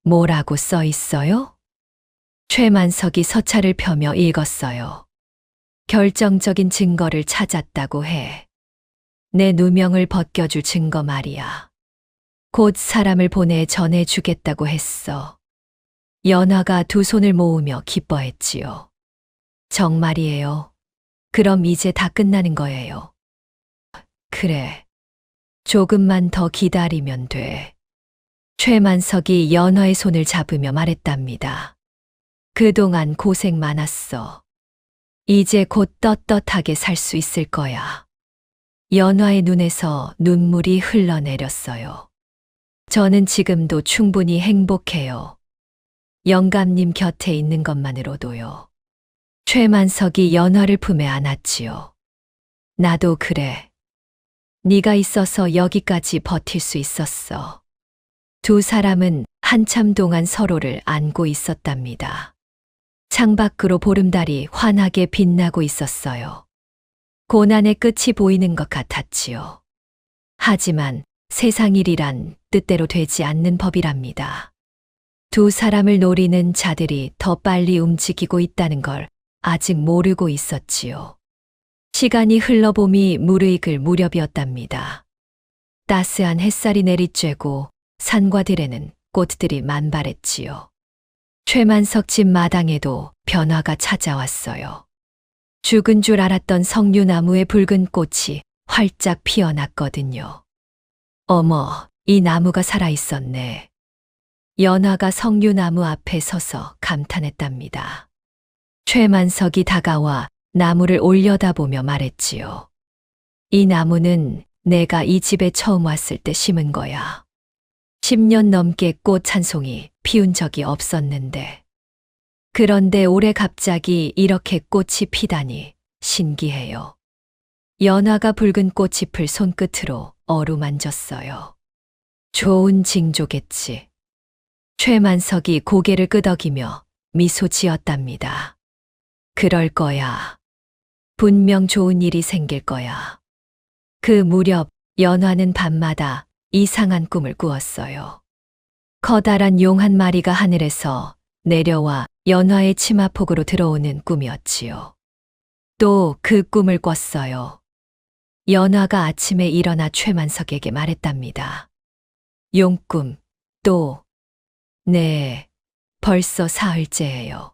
뭐라고 써 있어요? 최만석이 서찰을 펴며 읽었어요. 결정적인 증거를 찾았다고 해. 내 누명을 벗겨줄 증거 말이야. 곧 사람을 보내 전해주겠다고 했어. 연화가 두 손을 모으며 기뻐했지요. 정말이에요. 그럼 이제 다 끝나는 거예요. 그래. 조금만 더 기다리면 돼. 최만석이 연화의 손을 잡으며 말했답니다. 그동안 고생 많았어. 이제 곧 떳떳하게 살 수 있을 거야. 연화의 눈에서 눈물이 흘러내렸어요. 저는 지금도 충분히 행복해요. 영감님 곁에 있는 것만으로도요. 최만석이 연화를 품에 안았지요. 나도 그래. 네가 있어서 여기까지 버틸 수 있었어. 두 사람은 한참 동안 서로를 안고 있었답니다. 창밖으로 보름달이 환하게 빛나고 있었어요. 고난의 끝이 보이는 것 같았지요. 하지만 세상 일이란 뜻대로 되지 않는 법이랍니다. 두 사람을 노리는 자들이 더 빨리 움직이고 있다는 걸 아직 모르고 있었지요. 시간이 흘러봄이 무르익을 무렵이었답니다. 따스한 햇살이 내리쬐고 산과 들에는 꽃들이 만발했지요. 최만석 집 마당에도 변화가 찾아왔어요. 죽은 줄 알았던 석류나무의 붉은 꽃이 활짝 피어났거든요. 어머, 이 나무가 살아있었네. 연화가 석류나무 앞에 서서 감탄했답니다. 최만석이 다가와 나무를 올려다보며 말했지요. 이 나무는 내가 이 집에 처음 왔을 때 심은 거야. 10년 넘게 꽃 한 송이 피운 적이 없었는데. 그런데 올해 갑자기 이렇게 꽃이 피다니 신기해요. 연화가 붉은 꽃잎을 손끝으로 어루만졌어요. 좋은 징조겠지. 최만석이 고개를 끄덕이며 미소 지었답니다. 그럴 거야. 분명 좋은 일이 생길 거야. 그 무렵 연화는 밤마다 이상한 꿈을 꾸었어요. 커다란 용 한 마리가 하늘에서 내려와 연화의 치마폭으로 들어오는 꿈이었지요. 또 그 꿈을 꿨어요. 연화가 아침에 일어나 최만석에게 말했답니다. 용꿈, 또. 네, 벌써 사흘째예요.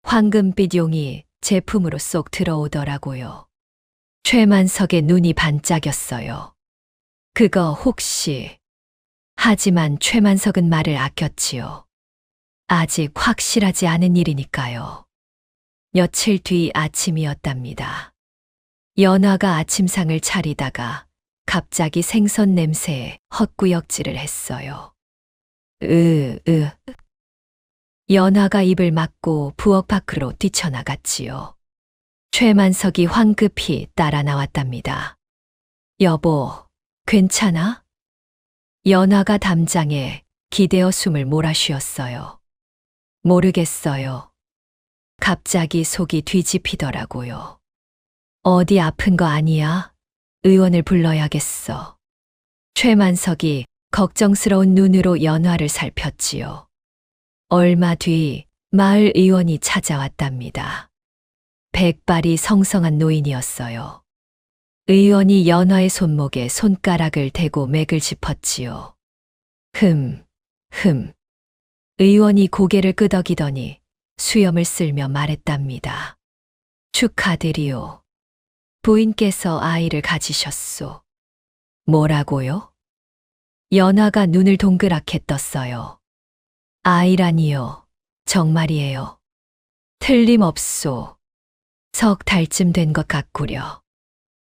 황금빛 용이 제 품으로 쏙 들어오더라고요. 최만석의 눈이 반짝였어요. 그거 혹시. 하지만 최만석은 말을 아꼈지요. 아직 확실하지 않은 일이니까요. 며칠 뒤 아침이었답니다. 연화가 아침상을 차리다가 갑자기 생선 냄새에 헛구역질을 했어요. 연화가 입을 막고 부엌 밖으로 뛰쳐나갔지요. 최만석이 황급히 따라 나왔답니다. 여보, 괜찮아? 연화가 담장에 기대어 숨을 몰아쉬었어요. 모르겠어요. 갑자기 속이 뒤집히더라고요. 어디 아픈 거 아니야? 의원을 불러야겠어. 최만석이 걱정스러운 눈으로 연화를 살폈지요. 얼마 뒤 마을 의원이 찾아왔답니다. 백발이 성성한 노인이었어요. 의원이 연화의 손목에 손가락을 대고 맥을 짚었지요. 의원이 고개를 끄덕이더니 수염을 쓸며 말했답니다. 축하드리오. 부인께서 아이를 가지셨소. 뭐라고요? 연화가 눈을 동그랗게 떴어요. 아이라니요. 정말이에요. 틀림없소. 석 달쯤 된 것 같구려.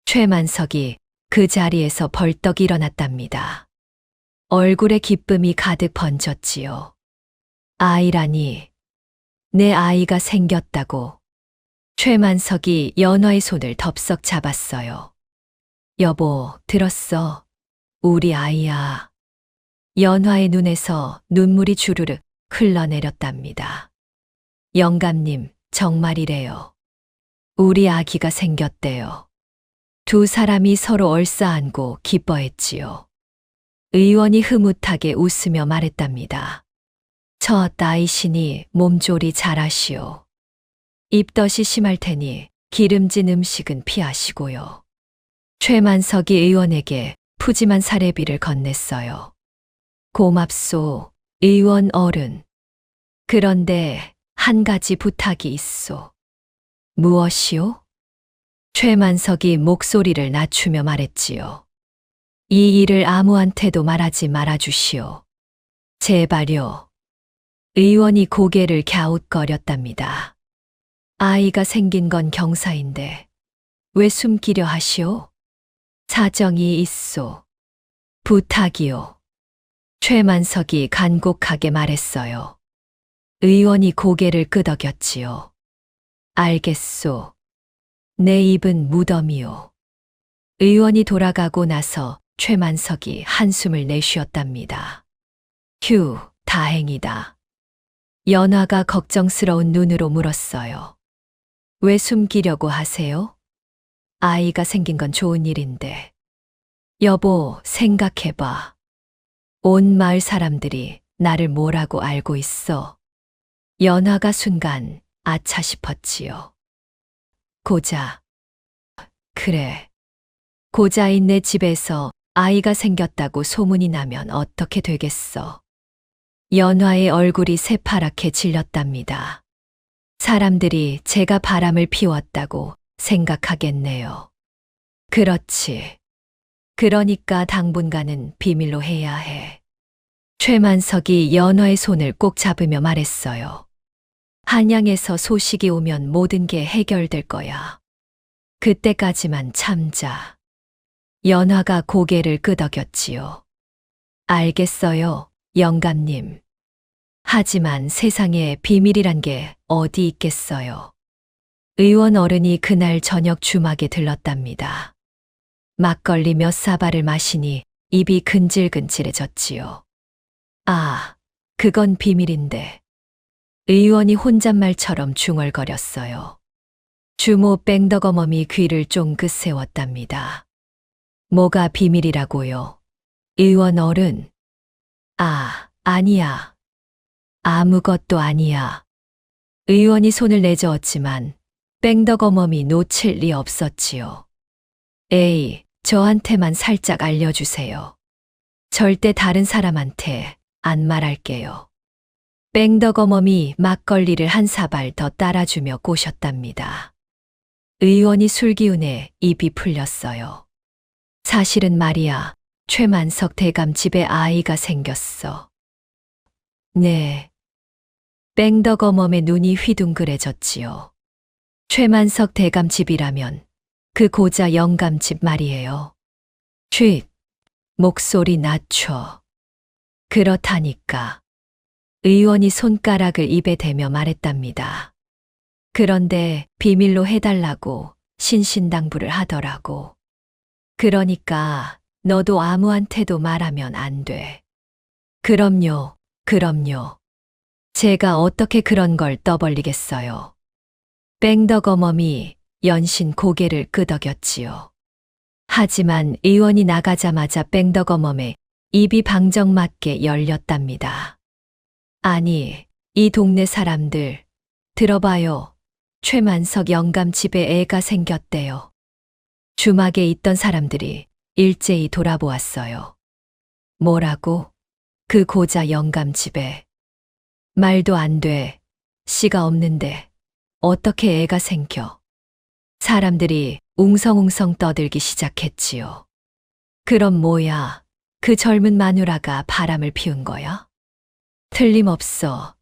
최만석이 그 자리에서 벌떡 일어났답니다. 얼굴에 기쁨이 가득 번졌지요. 아이라니, 내 아이가 생겼다고. 최만석이 연화의 손을 덥석 잡았어요. 여보, 들었어? 우리 아이야. 연화의 눈에서 눈물이 주르륵 흘러내렸답니다. 영감님, 정말이래요. 우리 아기가 생겼대요. 두 사람이 서로 얼싸안고 기뻐했지요. 의원이 흐뭇하게 웃으며 말했답니다. 첫 아이시니 몸조리 잘하시오. 입덧이 심할 테니 기름진 음식은 피하시고요. 최만석이 의원에게 푸짐한 사례비를 건넸어요. 고맙소, 의원 어른. 그런데 한 가지 부탁이 있소. 무엇이요? 최만석이 목소리를 낮추며 말했지요. 이 일을 아무한테도 말하지 말아주시오. 제발요. 의원이 고개를 갸웃거렸답니다. 아이가 생긴 건 경사인데 왜 숨기려 하시오? 사정이 있소. 부탁이요. 최만석이 간곡하게 말했어요. 의원이 고개를 끄덕였지요. 알겠소. 내 입은 무덤이요. 의원이 돌아가고 나서 최만석이 한숨을 내쉬었답니다. 휴, 다행이다. 연화가 걱정스러운 눈으로 물었어요. 왜 숨기려고 하세요? 아이가 생긴 건 좋은 일인데. 여보, 생각해봐. 온 마을 사람들이 나를 뭐라고 알고 있어. 연화가 순간 아차 싶었지요. 고자. 그래. 고자인 내 집에서 아이가 생겼다고 소문이 나면 어떻게 되겠어. 연화의 얼굴이 새파랗게 질렸답니다. 사람들이 제가 바람을 피웠다고 생각하겠네요. 그렇지. 그러니까 당분간은 비밀로 해야 해. 최만석이 연화의 손을 꼭 잡으며 말했어요. 한양에서 소식이 오면 모든 게 해결될 거야. 그때까지만 참자. 연화가 고개를 끄덕였지요. 알겠어요, 영감님. 하지만 세상에 비밀이란 게 어디 있겠어요. 의원 어른이 그날 저녁 주막에 들렀답니다. 막걸리 몇 사발을 마시니 입이 근질근질해졌지요. 아, 그건 비밀인데. 의원이 혼잣말처럼 중얼거렸어요. 주모 뺑덕어멈이 귀를 쫑긋 세웠답니다. 뭐가 비밀이라고요? 의원 어른. 아, 아니야. 아무것도 아니야. 의원이 손을 내저었지만 뺑덕어멈이 놓칠 리 없었지요. 에이, 저한테만 살짝 알려주세요. 절대 다른 사람한테 안 말할게요. 뺑덕어멈이 막걸리를 한 사발 더 따라주며 꼬셨답니다. 의원이 술기운에 입이 풀렸어요. 사실은 말이야, 최만석 대감 집에 아이가 생겼어. 네. 뺑덕어멈의 눈이 휘둥그레졌지요. 최만석 대감 집이라면 그 고자 영감 집 말이에요. 쉿, 목소리 낮춰. 그렇다니까. 의원이 손가락을 입에 대며 말했답니다. 그런데 비밀로 해달라고 신신당부를 하더라고. 그러니까 너도 아무한테도 말하면 안 돼. 그럼요, 그럼요. 제가 어떻게 그런 걸 떠벌리겠어요. 뺑덕어멈이 연신 고개를 끄덕였지요. 하지만 의원이 나가자마자 뺑덕어멈의 입이 방정맞게 열렸답니다. 아니, 이 동네 사람들, 들어봐요. 최만석 영감 집에 애가 생겼대요. 주막에 있던 사람들이 일제히 돌아보았어요. 뭐라고? 그 고자 영감 집에. 말도 안 돼. 씨가 없는데 어떻게 애가 생겨? 사람들이 웅성웅성 떠들기 시작했지요. 그럼 뭐야? 그 젊은 마누라가 바람을 피운 거야? 틀림없어.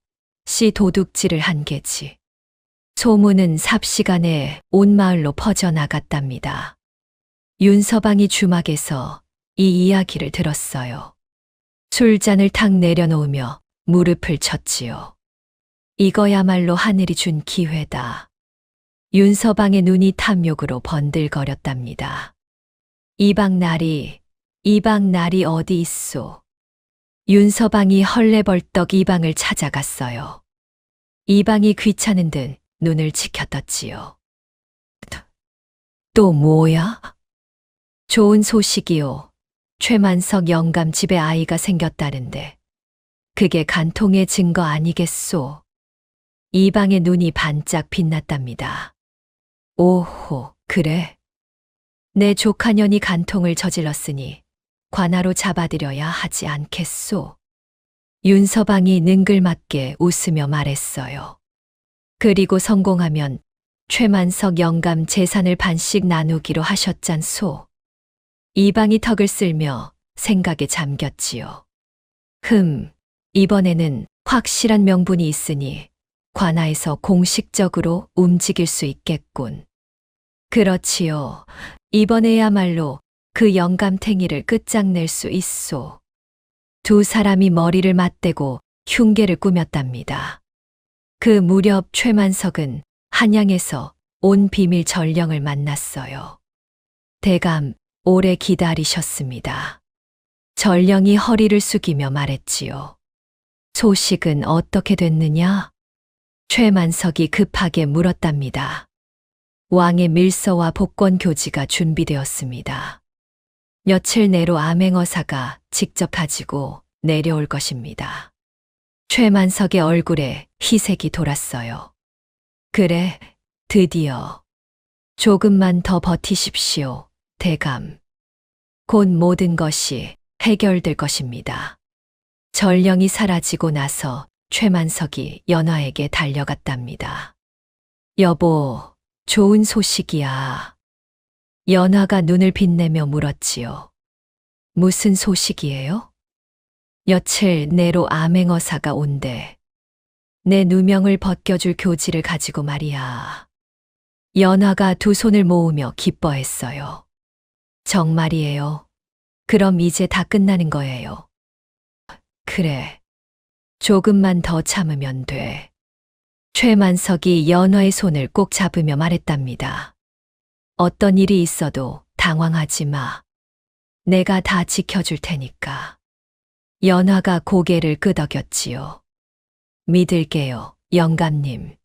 씨 도둑질을 한 게지. 소문은 삽시간에 온 마을로 퍼져나갔답니다. 윤서방이 주막에서 이 이야기를 들었어요. 술잔을 탁 내려놓으며 무릎을 쳤지요. 이거야말로 하늘이 준 기회다. 윤서방의 눈이 탐욕으로 번들거렸답니다. 이방날이 어디 있소? 윤서방이 헐레벌떡 이방을 찾아갔어요. 이방이 귀찮은 듯 눈을 치켜떴지요. 또 뭐야? 좋은 소식이요. 최만석 영감 집에 아이가 생겼다는데 그게 간통의 증거 아니겠소? 이방의 눈이 반짝 빛났답니다. 오호, 그래. 내 조카년이 간통을 저질렀으니 관하로 잡아들여야 하지 않겠소? 윤서방이 능글맞게 웃으며 말했어요. 그리고 성공하면 최만석 영감 재산을 반씩 나누기로 하셨잖소. 이방이 턱을 쓸며 생각에 잠겼지요. 이번에는 확실한 명분이 있으니 관하에서 공식적으로 움직일 수 있겠군. 그렇지요. 이번에야말로 그 영감탱이를 끝장낼 수 있소. 두 사람이 머리를 맞대고 흉계를 꾸몄답니다. 그 무렵 최만석은 한양에서 온 비밀 전령을 만났어요. 대감 오래 기다리셨습니다. 전령이 허리를 숙이며 말했지요. 소식은 어떻게 됐느냐? 최만석이 급하게 물었답니다. 왕의 밀서와 복권 교지가 준비되었습니다. 며칠 내로 암행어사가 직접 가지고 내려올 것입니다. 최만석의 얼굴에 희색이 돌았어요. 그래, 드디어. 조금만 더 버티십시오, 대감. 곧 모든 것이 해결될 것입니다. 전령이 사라지고 나서 최만석이 연화에게 달려갔답니다. 여보, 좋은 소식이야. 연화가 눈을 빛내며 물었지요. 무슨 소식이에요? 며칠 내로 암행어사가 온대. 내 누명을 벗겨줄 교지를 가지고 말이야. 연화가 두 손을 모으며 기뻐했어요. 정말이에요. 그럼 이제 다 끝나는 거예요. 그래. 조금만 더 참으면 돼. 최만석이 연화의 손을 꼭 잡으며 말했답니다. 어떤 일이 있어도 당황하지 마. 내가 다 지켜줄 테니까. 연화가 고개를 끄덕였지요. 믿을게요, 영감님.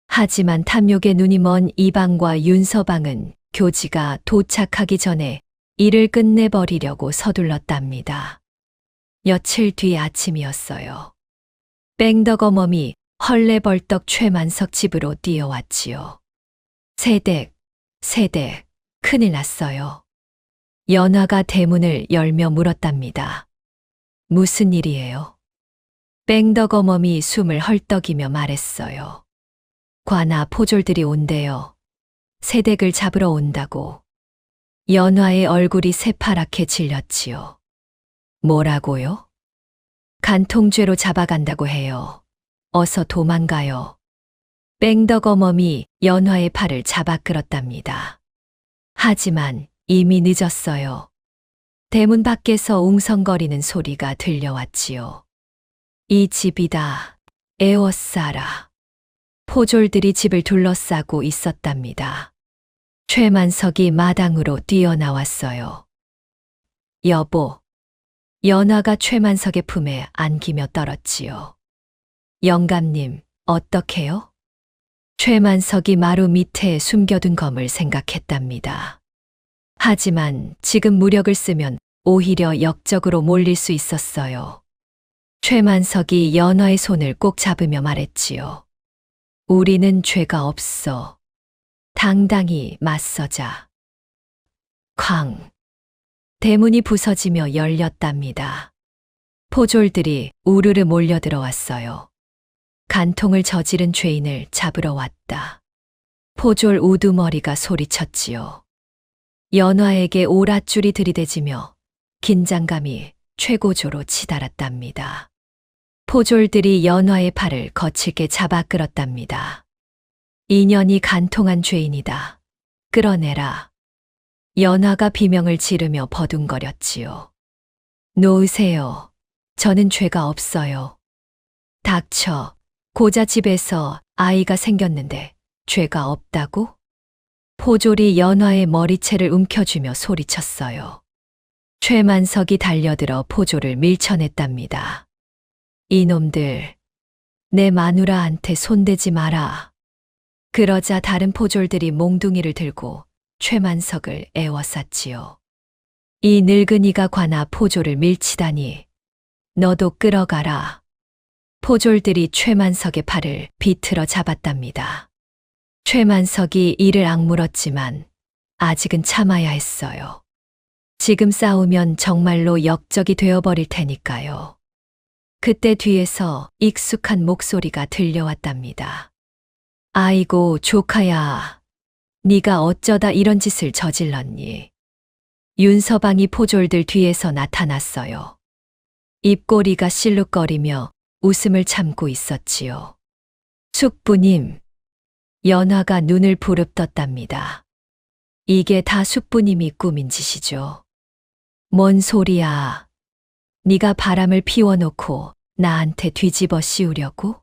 하지만 탐욕의 눈이 먼 이방과 윤서방은 교지가 도착하기 전에 일을 끝내버리려고 서둘렀답니다. 며칠 뒤 아침이었어요. 뺑덕어멈이 헐레벌떡 최만석 집으로 뛰어왔지요. 세댁, 큰일 났어요. 연화가 대문을 열며 물었답니다. 무슨 일이에요? 뺑덕어멈이 숨을 헐떡이며 말했어요. 관아 포졸들이 온대요. 세댁을 잡으러 온다고. 연화의 얼굴이 새파랗게 질렸지요. 뭐라고요? 간통죄로 잡아간다고 해요. 어서 도망가요. 뺑덕어멈이 연화의 팔을 잡아 끌었답니다. 하지만 이미 늦었어요. 대문 밖에서 웅성거리는 소리가 들려왔지요. 이 집이다. 에워싸라. 포졸들이 집을 둘러싸고 있었답니다. 최만석이 마당으로 뛰어나왔어요. 여보. 연화가 최만석의 품에 안기며 떨었지요. 영감님, 어떡해요? 최만석이 마루 밑에 숨겨둔 검을 생각했답니다. 하지만 지금 무력을 쓰면 오히려 역적으로 몰릴 수 있었어요. 최만석이 연화의 손을 꼭 잡으며 말했지요. 우리는 죄가 없어. 당당히 맞서자. 쾅. 대문이 부서지며 열렸답니다. 포졸들이 우르르 몰려들어왔어요. 간통을 저지른 죄인을 잡으러 왔다. 포졸 우두머리가 소리쳤지요. 연화에게 오랏줄이 들이대지며 긴장감이 최고조로 치달았답니다. 포졸들이 연화의 팔을 거칠게 잡아 끌었답니다. 인연이 간통한 죄인이다. 끌어내라. 연화가 비명을 지르며 버둥거렸지요. 놓으세요. 저는 죄가 없어요. 닥쳐. 고자 집에서 아이가 생겼는데 죄가 없다고? 포졸이 연화의 머리채를 움켜쥐며 소리쳤어요. 최만석이 달려들어 포졸을 밀쳐냈답니다. 이놈들, 내 마누라한테 손대지 마라. 그러자 다른 포졸들이 몽둥이를 들고 최만석을 에워쌌지요. 이 늙은이가 관아 포졸을 밀치다니. 너도 끌어가라. 포졸들이 최만석의 팔을 비틀어 잡았답니다. 최만석이 이를 악물었지만 아직은 참아야 했어요. 지금 싸우면 정말로 역적이 되어버릴 테니까요. 그때 뒤에서 익숙한 목소리가 들려왔답니다. 아이고 조카야, 네가 어쩌다 이런 짓을 저질렀니? 윤서방이 포졸들 뒤에서 나타났어요. 입꼬리가 실룩거리며 웃음을 참고 있었지요. 숙부님, 연화가 눈을 부릅떴답니다. 이게 다 숙부님이 꾸민 짓이죠. 뭔 소리야. 네가 바람을 피워놓고 나한테 뒤집어 씌우려고?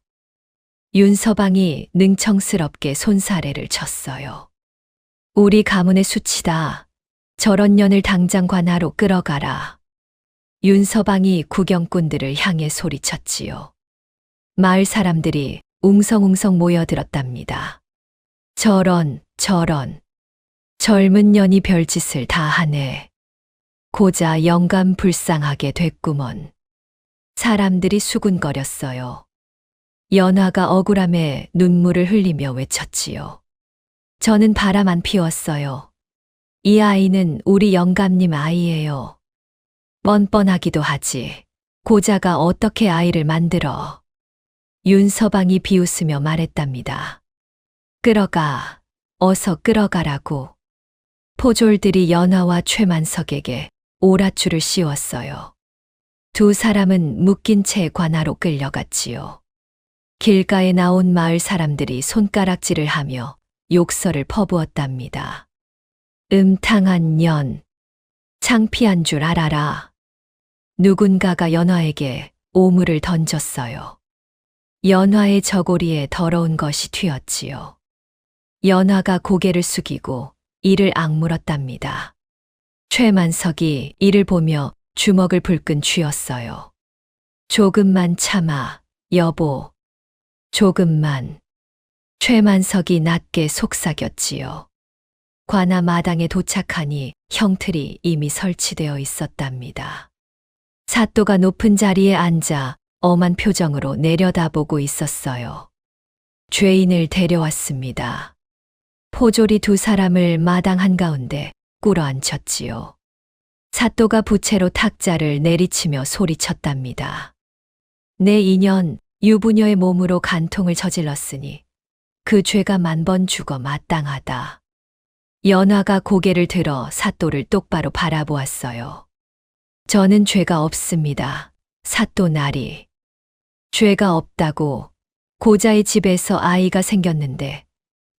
윤서방이 능청스럽게 손사래를 쳤어요. 우리 가문의 수치다. 저런 년을 당장 관하로 끌어가라. 윤서방이 구경꾼들을 향해 소리쳤지요. 마을 사람들이 웅성웅성 모여들었답니다. 저런, 젊은 년이 별짓을 다 하네. 고자 영감 불쌍하게 됐구먼. 사람들이 수군거렸어요. 연화가 억울함에 눈물을 흘리며 외쳤지요. 저는 바람 안 피웠어요. 이 아이는 우리 영감님 아이예요. 뻔뻔하기도 하지. 고자가 어떻게 아이를 만들어. 윤서방이 비웃으며 말했답니다. 끌어가, 어서 끌어가라고. 포졸들이 연화와 최만석에게 오랏줄을 씌웠어요. 두 사람은 묶인 채 관하로 끌려갔지요. 길가에 나온 마을 사람들이 손가락질을 하며 욕설을 퍼부었답니다. 음탕한 년, 창피한 줄 알아라. 누군가가 연화에게 오물을 던졌어요. 연화의 저고리에 더러운 것이 튀었지요. 연화가 고개를 숙이고 이를 악물었답니다. 최만석이 이를 보며 주먹을 불끈 쥐었어요. 조금만 참아, 여보. 조금만. 최만석이 낮게 속삭였지요. 관아 마당에 도착하니 형틀이 이미 설치되어 있었답니다. 사또가 높은 자리에 앉아 엄한 표정으로 내려다보고 있었어요. 죄인을 데려왔습니다. 포졸이 두 사람을 마당 한가운데 꿇어앉혔지요. 사또가 부채로 탁자를 내리치며 소리쳤답니다. 내 인연 유부녀의 몸으로 간통을 저질렀으니 그 죄가 10,000번 죽어 마땅하다. 연화가 고개를 들어 사또를 똑바로 바라보았어요. 저는 죄가 없습니다. 사또 나리. 죄가 없다고. 고자의 집에서 아이가 생겼는데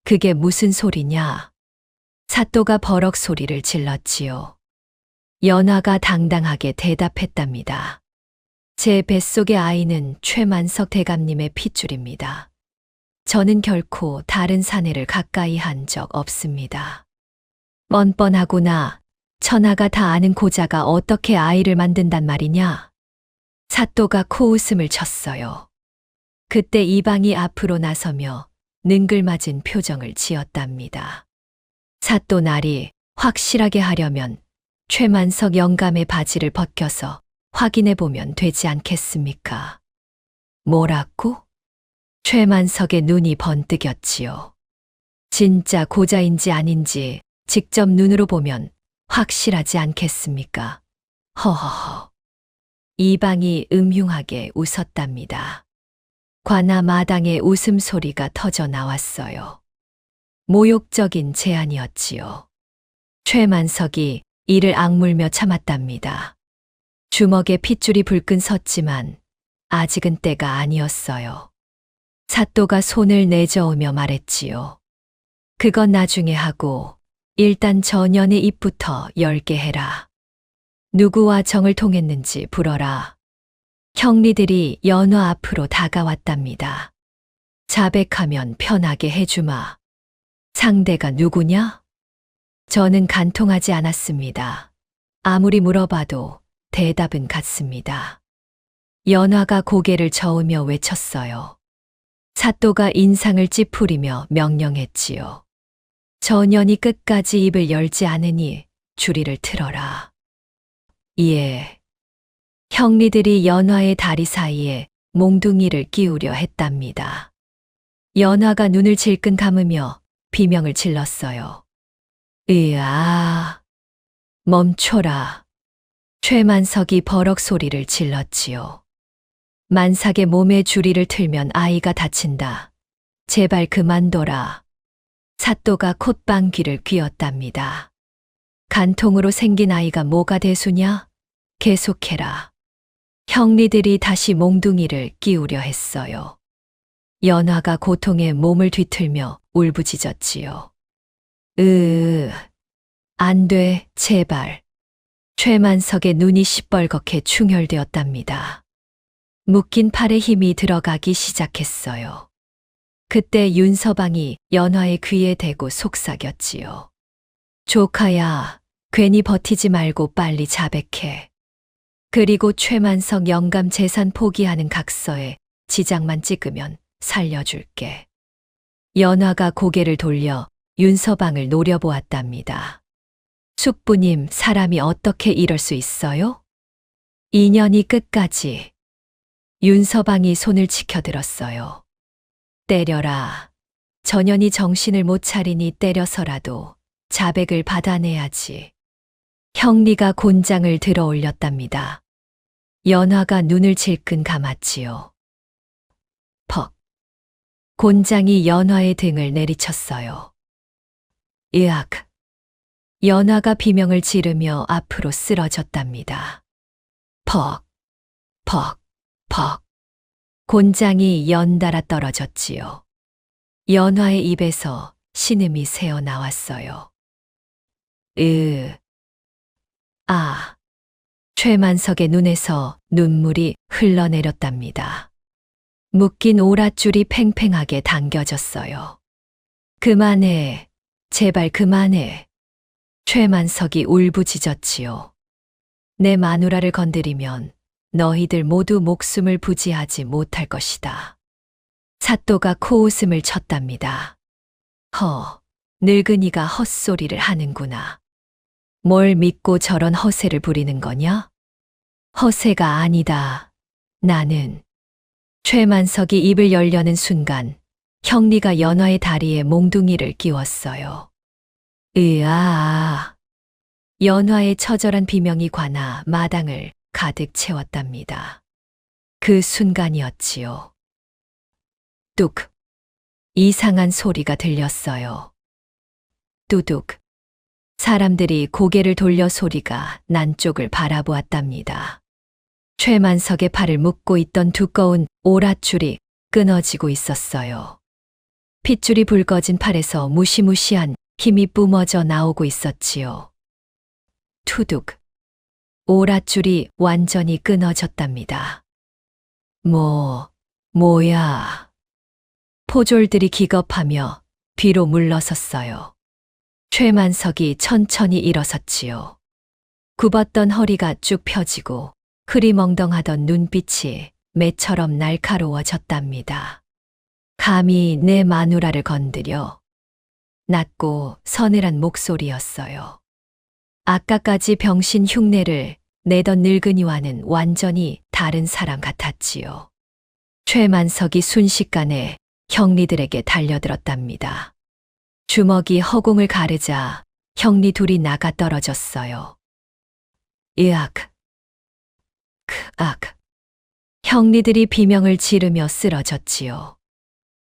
그게 무슨 소리냐? 사또가 버럭 소리를 질렀지요. 연화가 당당하게 대답했답니다. 제 뱃속의 아이는 최만석 대감님의 핏줄입니다. 저는 결코 다른 사내를 가까이 한 적 없습니다. 뻔뻔하구나. 천하가 다 아는 고자가 어떻게 아이를 만든단 말이냐? 사또가 코웃음을 쳤어요. 그때 이방이 앞으로 나서며 능글맞은 표정을 지었답니다. 사또 나리, 확실하게 하려면 최만석 영감의 바지를 벗겨서 확인해 보면 되지 않겠습니까? 뭐라고? 최만석의 눈이 번뜩였지요. 진짜 고자인지 아닌지 직접 눈으로 보면 확실하지 않겠습니까? 허허허. 이방이 음흉하게 웃었답니다. 관아 마당에 웃음소리가 터져 나왔어요. 모욕적인 제안이었지요. 최만석이 이를 악물며 참았답니다. 주먹에 핏줄이 불끈 섰지만 아직은 때가 아니었어요. 사또가 손을 내저으며 말했지요. 그건 나중에 하고 일단 전연의 입부터 열게 해라. 누구와 정을 통했는지 불어라. 형리들이 연화 앞으로 다가왔답니다. 자백하면 편하게 해주마. 상대가 누구냐? 저는 간통하지 않았습니다. 아무리 물어봐도 대답은 같습니다. 연화가 고개를 저으며 외쳤어요. 사또가 인상을 찌푸리며 명령했지요. 전연이 끝까지 입을 열지 않으니 주리를 틀어라. 예. 형리들이 연화의 다리 사이에 몽둥이를 끼우려 했답니다. 연화가 눈을 질끈 감으며 비명을 질렀어요. 으아. 멈춰라. 최만석이 버럭 소리를 질렀지요. 만삭의 몸에 주리를 틀면 아이가 다친다. 제발 그만둬라. 사또가 콧방귀를 뀌었답니다. 간통으로 생긴 아이가 뭐가 대수냐? 계속해라. 형리들이 다시 몽둥이를 끼우려 했어요. 연화가 고통에 몸을 뒤틀며 울부짖었지요. 안 돼, 제발. 최만석의 눈이 시뻘겋게 충혈되었답니다. 묶인 팔에 힘이 들어가기 시작했어요. 그때 윤서방이 연화의 귀에 대고 속삭였지요. 조카야, 괜히 버티지 말고 빨리 자백해. 그리고 최만석 영감 재산 포기하는 각서에 지장만 찍으면 살려줄게. 연화가 고개를 돌려 윤서방을 노려보았답니다. 숙부님, 사람이 어떻게 이럴 수 있어요? 인연이 끝까지. 윤서방이 손을 치켜들었어요. 때려라. 전연이 정신을 못 차리니 때려서라도 자백을 받아내야지. 형리가 곤장을 들어 올렸답니다. 연화가 눈을 질끈 감았지요. 퍽. 곤장이 연화의 등을 내리쳤어요. 으악. 연화가 비명을 지르며 앞으로 쓰러졌답니다. 퍽. 퍽. 퍽. 곤장이 연달아 떨어졌지요. 연화의 입에서 신음이 새어 나왔어요. 최만석의 눈에서 눈물이 흘러내렸답니다. 묶인 오랏줄이 팽팽하게 당겨졌어요. 그만해. 제발 그만해. 최만석이 울부짖었지요. 내 마누라를 건드리면 너희들 모두 목숨을 부지하지 못할 것이다. 사또가 코웃음을 쳤답니다. 늙은이가 헛소리를 하는구나. 뭘 믿고 저런 허세를 부리는 거냐? 허세가 아니다. 나는. 최만석이 입을 열려는 순간 형리가 연화의 다리에 몽둥이를 끼웠어요. 으아. 연화의 처절한 비명이 관아 마당을 가득 채웠답니다. 그 순간이었지요. 뚝. 이상한 소리가 들렸어요. 뚜둑. 사람들이 고개를 돌려 소리가 난 쪽을 바라보았답니다. 최만석의 팔을 묶고 있던 두꺼운 오랏줄이 끊어지고 있었어요. 핏줄이 붉어진 팔에서 무시무시한 힘이 뿜어져 나오고 있었지요. 투둑. 오랏줄이 완전히 끊어졌답니다. 뭐야. 포졸들이 기겁하며 뒤로 물러섰어요. 최만석이 천천히 일어섰지요. 굽었던 허리가 쭉 펴지고 흐리멍덩하던 눈빛이 매처럼 날카로워졌답니다. 감히 내 마누라를 건드려. 낮고 서늘한 목소리였어요. 아까까지 병신 흉내를 내던 늙은이와는 완전히 다른 사람 같았지요. 최만석이 순식간에 형리들에게 달려들었답니다. 주먹이 허공을 가르자 형리 둘이 나가 떨어졌어요. 으악. 크악. 형리들이 비명을 지르며 쓰러졌지요.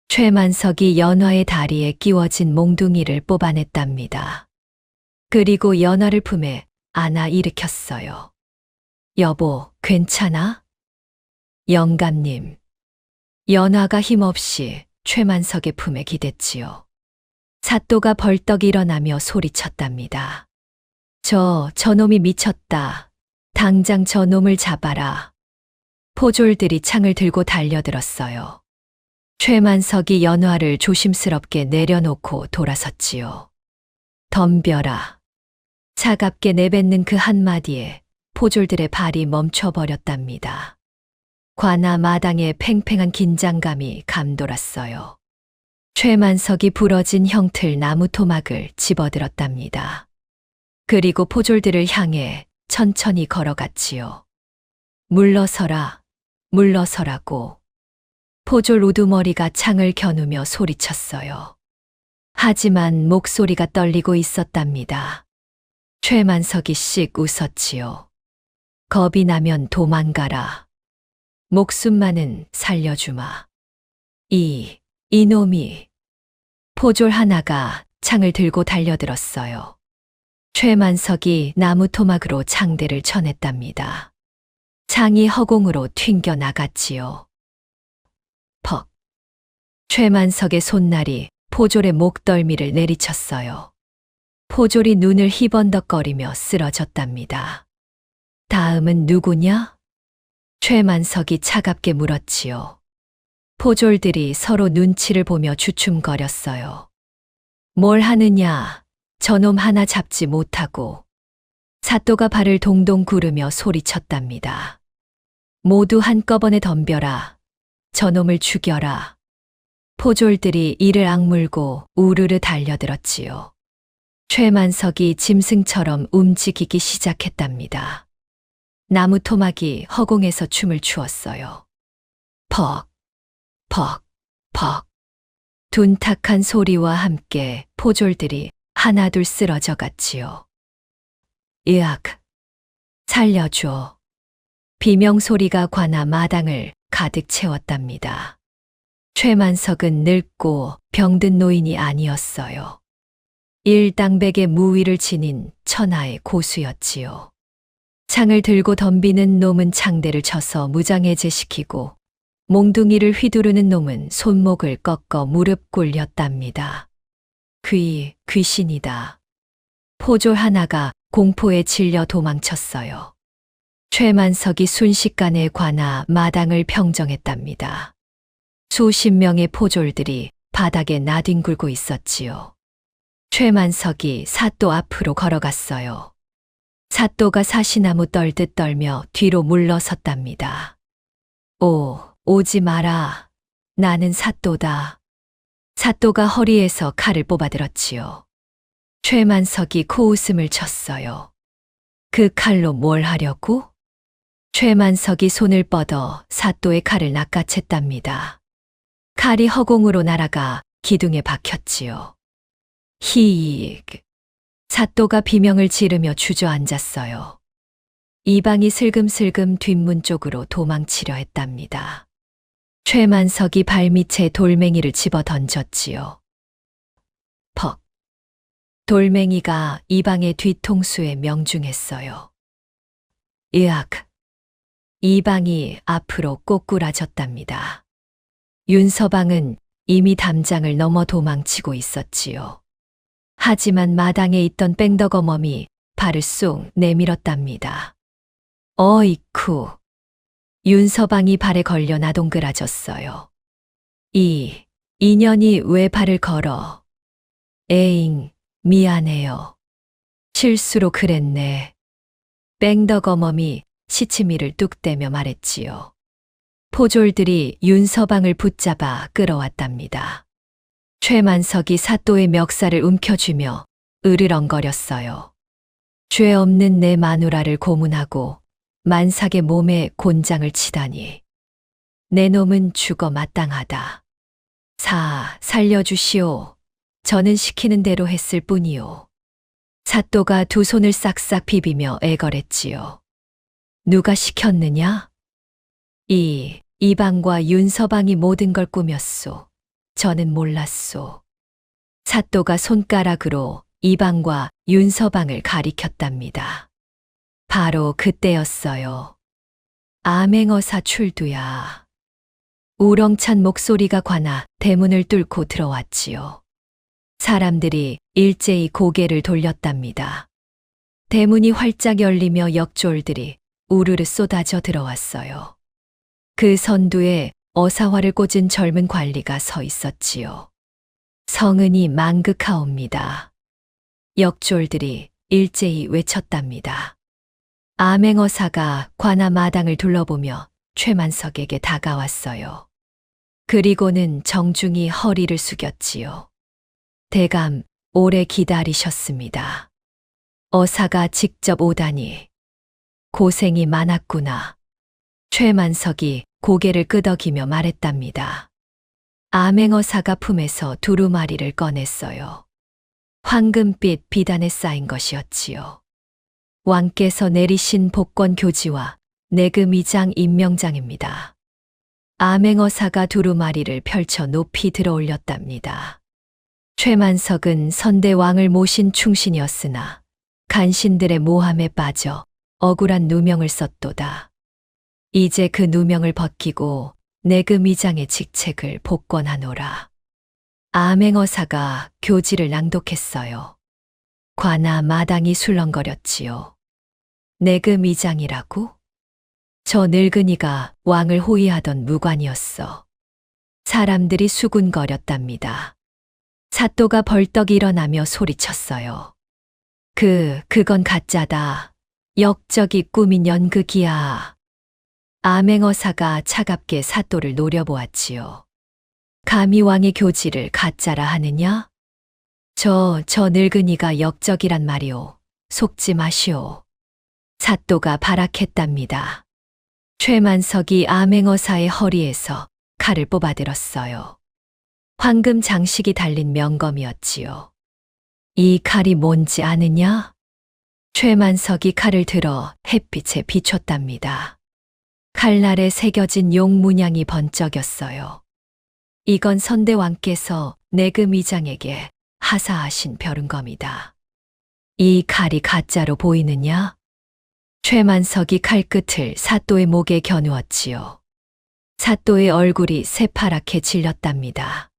최만석이 연화의 다리에 끼워진 몽둥이를 뽑아냈답니다. 그리고 연화를 품에 안아 일으켰어요. 여보, 괜찮아? 영감님. 연화가 힘없이 최만석의 품에 기댔지요. 사또가 벌떡 일어나며 소리쳤답니다. 저놈이 미쳤다. 당장 저놈을 잡아라. 포졸들이 창을 들고 달려들었어요. 최만석이 연화를 조심스럽게 내려놓고 돌아섰지요. 덤벼라. 차갑게 내뱉는 그 한마디에 포졸들의 발이 멈춰버렸답니다. 관아 마당에 팽팽한 긴장감이 감돌았어요. 최만석이 부러진 형틀 나무 토막을 집어들었답니다. 그리고 포졸들을 향해 천천히 걸어갔지요. 물러서라, 물러서라고. 포졸 우두머리가 창을 겨누며 소리쳤어요. 하지만 목소리가 떨리고 있었답니다. 최만석이 씩 웃었지요. 겁이 나면 도망가라. 목숨만은 살려주마. 이놈이. 포졸 하나가 창을 들고 달려들었어요. 최만석이 나무 토막으로 창대를 쳐냈답니다. 창이 허공으로 튕겨 나갔지요. 퍽. 최만석의 손날이 포졸의 목덜미를 내리쳤어요. 포졸이 눈을 희번덕거리며 쓰러졌답니다. 다음은 누구냐? 최만석이 차갑게 물었지요. 포졸들이 서로 눈치를 보며 주춤거렸어요. 뭘 하느냐? 저놈 하나 잡지 못하고. 사또가 발을 동동 구르며 소리쳤답니다. 모두 한꺼번에 덤벼라. 저놈을 죽여라. 포졸들이 이를 악물고 우르르 달려들었지요. 최만석이 짐승처럼 움직이기 시작했답니다. 나무 토막이 허공에서 춤을 추었어요. 퍽, 퍽, 퍽. 둔탁한 소리와 함께 포졸들이 하나둘 쓰러져 갔지요. 으악, 살려줘. 비명소리가 관아 마당을 가득 채웠답니다. 최만석은 늙고 병든 노인이 아니었어요. 일당백의 무위를 지닌 천하의 고수였지요. 창을 들고 덤비는 놈은 창대를 쳐서 무장해제시키고 몽둥이를 휘두르는 놈은 손목을 꺾어 무릎 꿇렸답니다. 귀신이다. 포졸 하나가 공포에 질려 도망쳤어요. 최만석이 순식간에 관아 마당을 평정했답니다. 수십 명의 포졸들이 바닥에 나뒹굴고 있었지요. 최만석이 사또 앞으로 걸어갔어요. 사또가 사시나무 떨듯 떨며 뒤로 물러섰답니다. 오지 마라. 나는 사또다. 사또가 허리에서 칼을 뽑아들었지요. 최만석이 코웃음을 쳤어요. 그 칼로 뭘 하려고? 최만석이 손을 뻗어 사또의 칼을 낚아챘답니다. 칼이 허공으로 날아가 기둥에 박혔지요. 히익. 사또가 비명을 지르며 주저앉았어요. 이방이 슬금슬금 뒷문 쪽으로 도망치려 했답니다. 최만석이 발밑에 돌멩이를 집어 던졌지요. 퍽. 돌멩이가 이방의 뒤통수에 명중했어요. 으악. 이방이 앞으로 꼬꾸라졌답니다. 윤서방은 이미 담장을 넘어 도망치고 있었지요. 하지만 마당에 있던 뺑덕어멈이 발을 쏙 내밀었답니다. 어이쿠. 윤서방이 발에 걸려 나동그라졌어요. 이년이 왜 발을 걸어? 에잉, 미안해요. 실수로 그랬네. 뺑덕어멈이 시치미를 뚝대며 말했지요. 포졸들이 윤서방을 붙잡아 끌어왔답니다. 최만석이 사또의 멱살을 움켜쥐며 으르렁거렸어요. 죄 없는 내 마누라를 고문하고 만삭의 몸에 곤장을 치다니. 내 놈은 죽어 마땅하다. 살려주시오. 저는 시키는 대로 했을 뿐이오. 사또가 두 손을 싹싹 비비며 애걸했지요. 누가 시켰느냐? 이방과 윤서방이 모든 걸 꾸몄소. 저는 몰랐소. 사또가 손가락으로 이방과 윤서방을 가리켰답니다. 바로 그때였어요. 암행어사 출두야. 우렁찬 목소리가 관아 대문을 뚫고 들어왔지요. 사람들이 일제히 고개를 돌렸답니다. 대문이 활짝 열리며 역졸들이 우르르 쏟아져 들어왔어요. 그 선두에 어사화를 꽂은 젊은 관리가 서 있었지요. 성은이 망극하옵니다. 역졸들이 일제히 외쳤답니다. 암행어사가 관아 마당을 둘러보며 최만석에게 다가왔어요. 그리고는 정중히 허리를 숙였지요. 대감, 오래 기다리셨습니다. 어사가 직접 오다니. 고생이 많았구나. 최만석이 고개를 끄덕이며 말했답니다. 암행어사가 품에서 두루마리를 꺼냈어요. 황금빛 비단에 쌓인 것이었지요. 왕께서 내리신 복권 교지와 내금이장 임명장입니다. 암행어사가 두루마리를 펼쳐 높이 들어올렸답니다. 최만석은 선대왕을 모신 충신이었으나 간신들의 모함에 빠져 억울한 누명을 썼도다. 이제 그 누명을 벗기고 내금이장의 직책을 복권하노라. 암행어사가 교지를 낭독했어요. 관아 마당이 술렁거렸지요. 내금이장이라고? 저 늙은이가 왕을 호위하던 무관이었어. 사람들이 수군거렸답니다. 사또가 벌떡 일어나며 소리쳤어요. 그건 가짜다. 역적이 꾸민 연극이야. 암행어사가 차갑게 사또를 노려보았지요. 감히 왕의 교지를 가짜라 하느냐? 저 늙은이가 역적이란 말이오. 속지 마시오. 사또가 발악했답니다. 최만석이 암행어사의 허리에서 칼을 뽑아들었어요. 황금 장식이 달린 명검이었지요. 이 칼이 뭔지 아느냐? 최만석이 칼을 들어 햇빛에 비췄답니다. 칼날에 새겨진 용 문양이 번쩍였어요. 이건 선대왕께서 내금이장에게 하사하신 벼른검이다. 이 칼이 가짜로 보이느냐? 최만석이 칼끝을 사또의 목에 겨누었지요. 사또의 얼굴이 새파랗게 질렸답니다.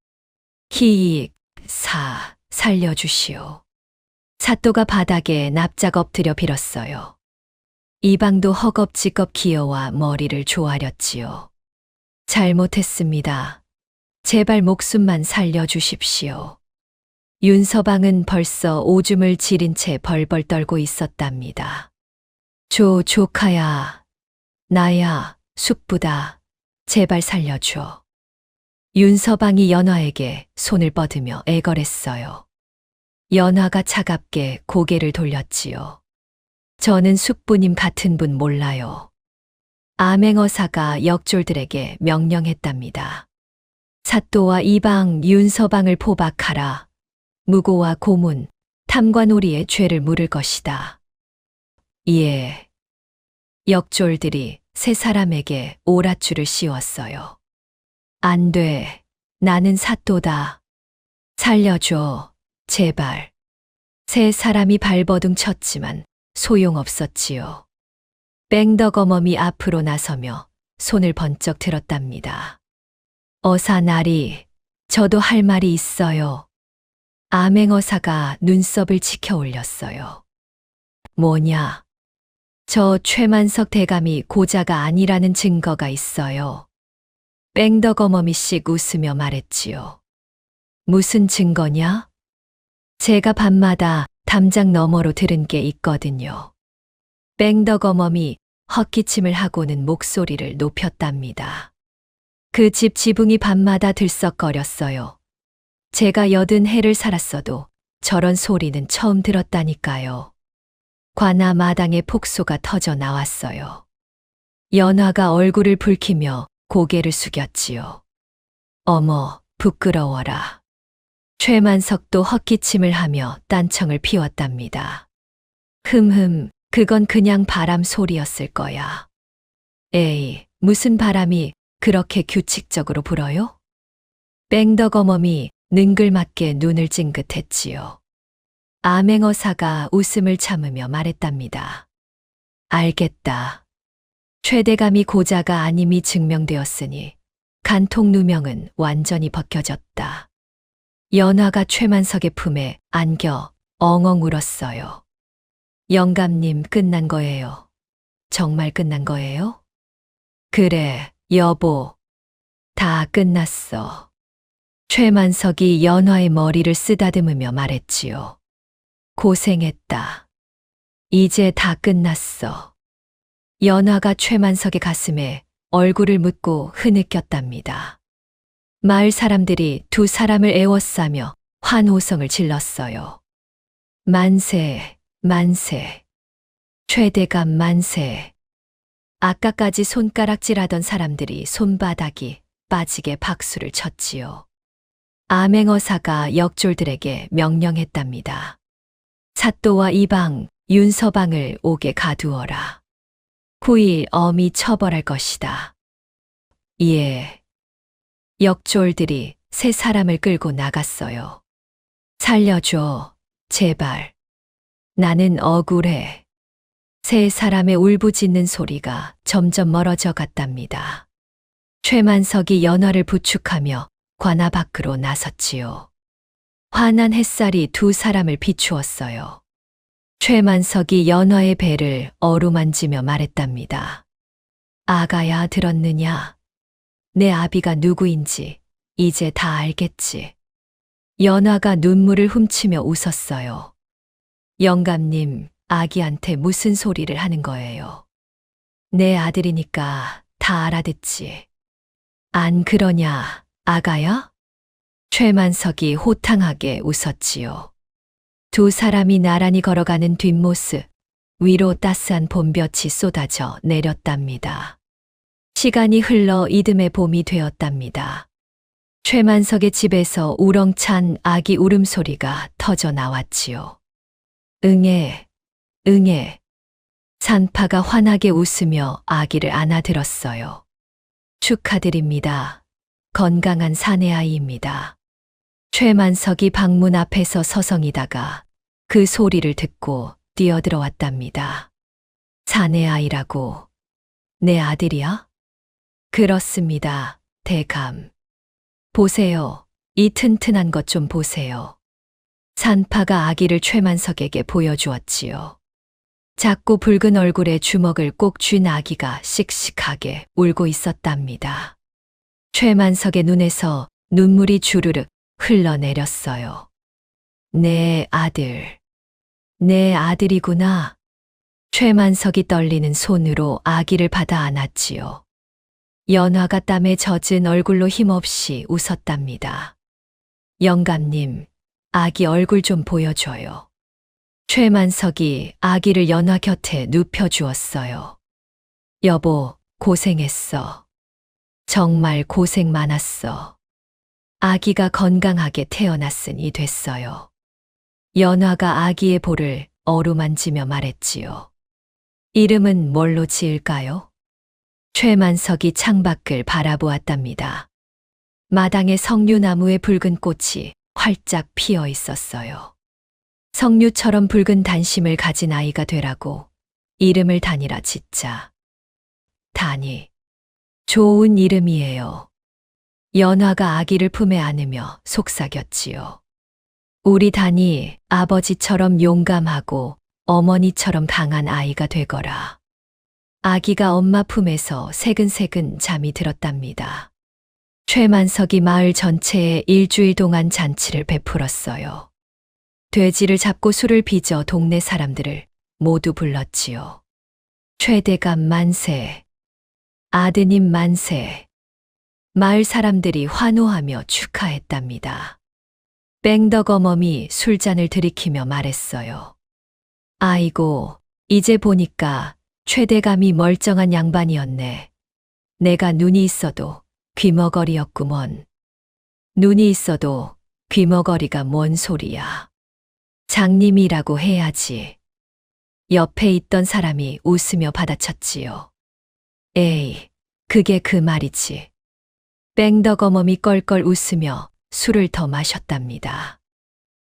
살려주시오. 사또가 바닥에 납작 엎드려 빌었어요. 이방도 허겁지겁 기어와 머리를 조아렸지요. 잘못했습니다. 제발 목숨만 살려주십시오. 윤서방은 벌써 오줌을 지린 채 벌벌 떨고 있었답니다. 조카야, 나야, 숙부다. 제발 살려줘. 윤서방이 연화에게 손을 뻗으며 애걸했어요. 연화가 차갑게 고개를 돌렸지요. 저는 숙부님 같은 분 몰라요. 암행어사가 역졸들에게 명령했답니다. 사또와 이방 윤서방을 포박하라. 무고와 고문, 탐관오리의 죄를 물을 것이다. 예. 역졸들이 세 사람에게 오랏줄을 씌웠어요. 안 돼. 나는 사또다. 살려줘. 제발. 세 사람이 발버둥 쳤지만 소용없었지요. 뺑덕어멈이 앞으로 나서며 손을 번쩍 들었답니다. 어사나리, 저도 할 말이 있어요. 암행어사가 눈썹을 치켜 올렸어요. 뭐냐? 저 최만석 대감이 고자가 아니라는 증거가 있어요. 뺑덕어머미씩 웃으며 말했지요. 무슨 증거냐? 제가 밤마다 담장 너머로 들은 게 있거든요. 뺑덕어멈이 헛기침을 하고는 목소리를 높였답니다. 그 집 지붕이 밤마다 들썩거렸어요. 제가 80해를 살았어도 저런 소리는 처음 들었다니까요. 관아 마당에 폭소가 터져 나왔어요. 연화가 얼굴을 붉히며 고개를 숙였지요. 어머, 부끄러워라. 최만석도 헛기침을 하며 딴청을 피웠답니다. 그건 그냥 바람 소리였을 거야. 에이, 무슨 바람이 그렇게 규칙적으로 불어요? 뺑덕어멈이 능글맞게 눈을 찡긋했지요. 암행어사가 웃음을 참으며 말했답니다. 알겠다. 최대감이 고자가 아님이 증명되었으니 간통 누명은 완전히 벗겨졌다. 연화가 최만석의 품에 안겨 엉엉 울었어요. 영감님, 끝난 거예요. 정말 끝난 거예요? 그래, 여보. 다 끝났어. 최만석이 연화의 머리를 쓰다듬으며 말했지요. 고생했다. 이제 다 끝났어. 연화가 최만석의 가슴에 얼굴을 묻고 흐느꼈답니다. 마을 사람들이 두 사람을 애워싸며 환호성을 질렀어요. 만세, 만세. 최대감 만세. 아까까지 손가락질하던 사람들이 손바닥이 빠지게 박수를 쳤지요. 암행어사가 역졸들에게 명령했답니다. 사또와 이방, 윤서방을 옥에 가두어라. 9일 엄히 처벌할 것이다. 예. 역졸들이 세 사람을 끌고 나갔어요. 살려줘, 제발. 나는 억울해. 세 사람의 울부짖는 소리가 점점 멀어져 갔답니다. 최만석이 연화를 부축하며 관아 밖으로 나섰지요. 환한 햇살이 두 사람을 비추었어요. 최만석이 연화의 배를 어루만지며 말했답니다. 아가야, 들었느냐? 내 아비가 누구인지 이제 다 알겠지. 연화가 눈물을 훔치며 웃었어요. 영감님, 아기한테 무슨 소리를 하는 거예요? 내 아들이니까 다 알아듣지. 안 그러냐, 아가야? 최만석이 호탕하게 웃었지요. 두 사람이 나란히 걸어가는 뒷모습, 위로 따스한 봄볕이 쏟아져 내렸답니다. 시간이 흘러 이듬해 봄이 되었답니다. 최만석의 집에서 우렁찬 아기 울음소리가 터져 나왔지요. 응애, 응애. 산파가 환하게 웃으며 아기를 안아들었어요. 축하드립니다. 건강한 사내아이입니다. 최만석이 방문 앞에서 서성이다가 그 소리를 듣고 뛰어들어왔답니다. 사내아이라고? 내 아들이야? 그렇습니다, 대감. 보세요. 이 튼튼한 것 좀 보세요. 산파가 아기를 최만석에게 보여주었지요. 작고 붉은 얼굴에 주먹을 꼭 쥔 아기가 씩씩하게 울고 있었답니다. 최만석의 눈에서 눈물이 주르륵 흘러내렸어요. 내 아들. 내 아들이구나. 최만석이 떨리는 손으로 아기를 받아 안았지요. 연화가 땀에 젖은 얼굴로 힘없이 웃었답니다. 영감님, 아기 얼굴 좀 보여줘요. 최만석이 아기를 연화 곁에 눕혀주었어요. 여보, 고생했어. 정말 고생 많았어. 아기가 건강하게 태어났으니 됐어요. 연화가 아기의 볼을 어루만지며 말했지요. 이름은 뭘로 지을까요? 최만석이 창밖을 바라보았답니다. 마당에 석류나무의 붉은 꽃이 활짝 피어 있었어요. 석류처럼 붉은 단심을 가진 아이가 되라고 이름을 단이라 짓자. 단이. 좋은 이름이에요. 연화가 아기를 품에 안으며 속삭였지요. 우리 단이 아버지처럼 용감하고 어머니처럼 강한 아이가 되거라. 아기가 엄마 품에서 새근새근 잠이 들었답니다. 최만석이 마을 전체에 일주일 동안 잔치를 베풀었어요. 돼지를 잡고 술을 빚어 동네 사람들을 모두 불렀지요. 최대감 만세. 아드님 만세. 마을 사람들이 환호하며 축하했답니다. 뺑덕어멈이 술잔을 들이키며 말했어요. 아이고, 이제 보니까 최대감이 멀쩡한 양반이었네. 내가 눈이 있어도 귀머거리였구먼. 눈이 있어도 귀머거리가 뭔 소리야. 장님이라고 해야지. 옆에 있던 사람이 웃으며 받아쳤지요. 에이, 그게 그 말이지. 뺑덕어멈이 껄껄 웃으며 술을 더 마셨답니다.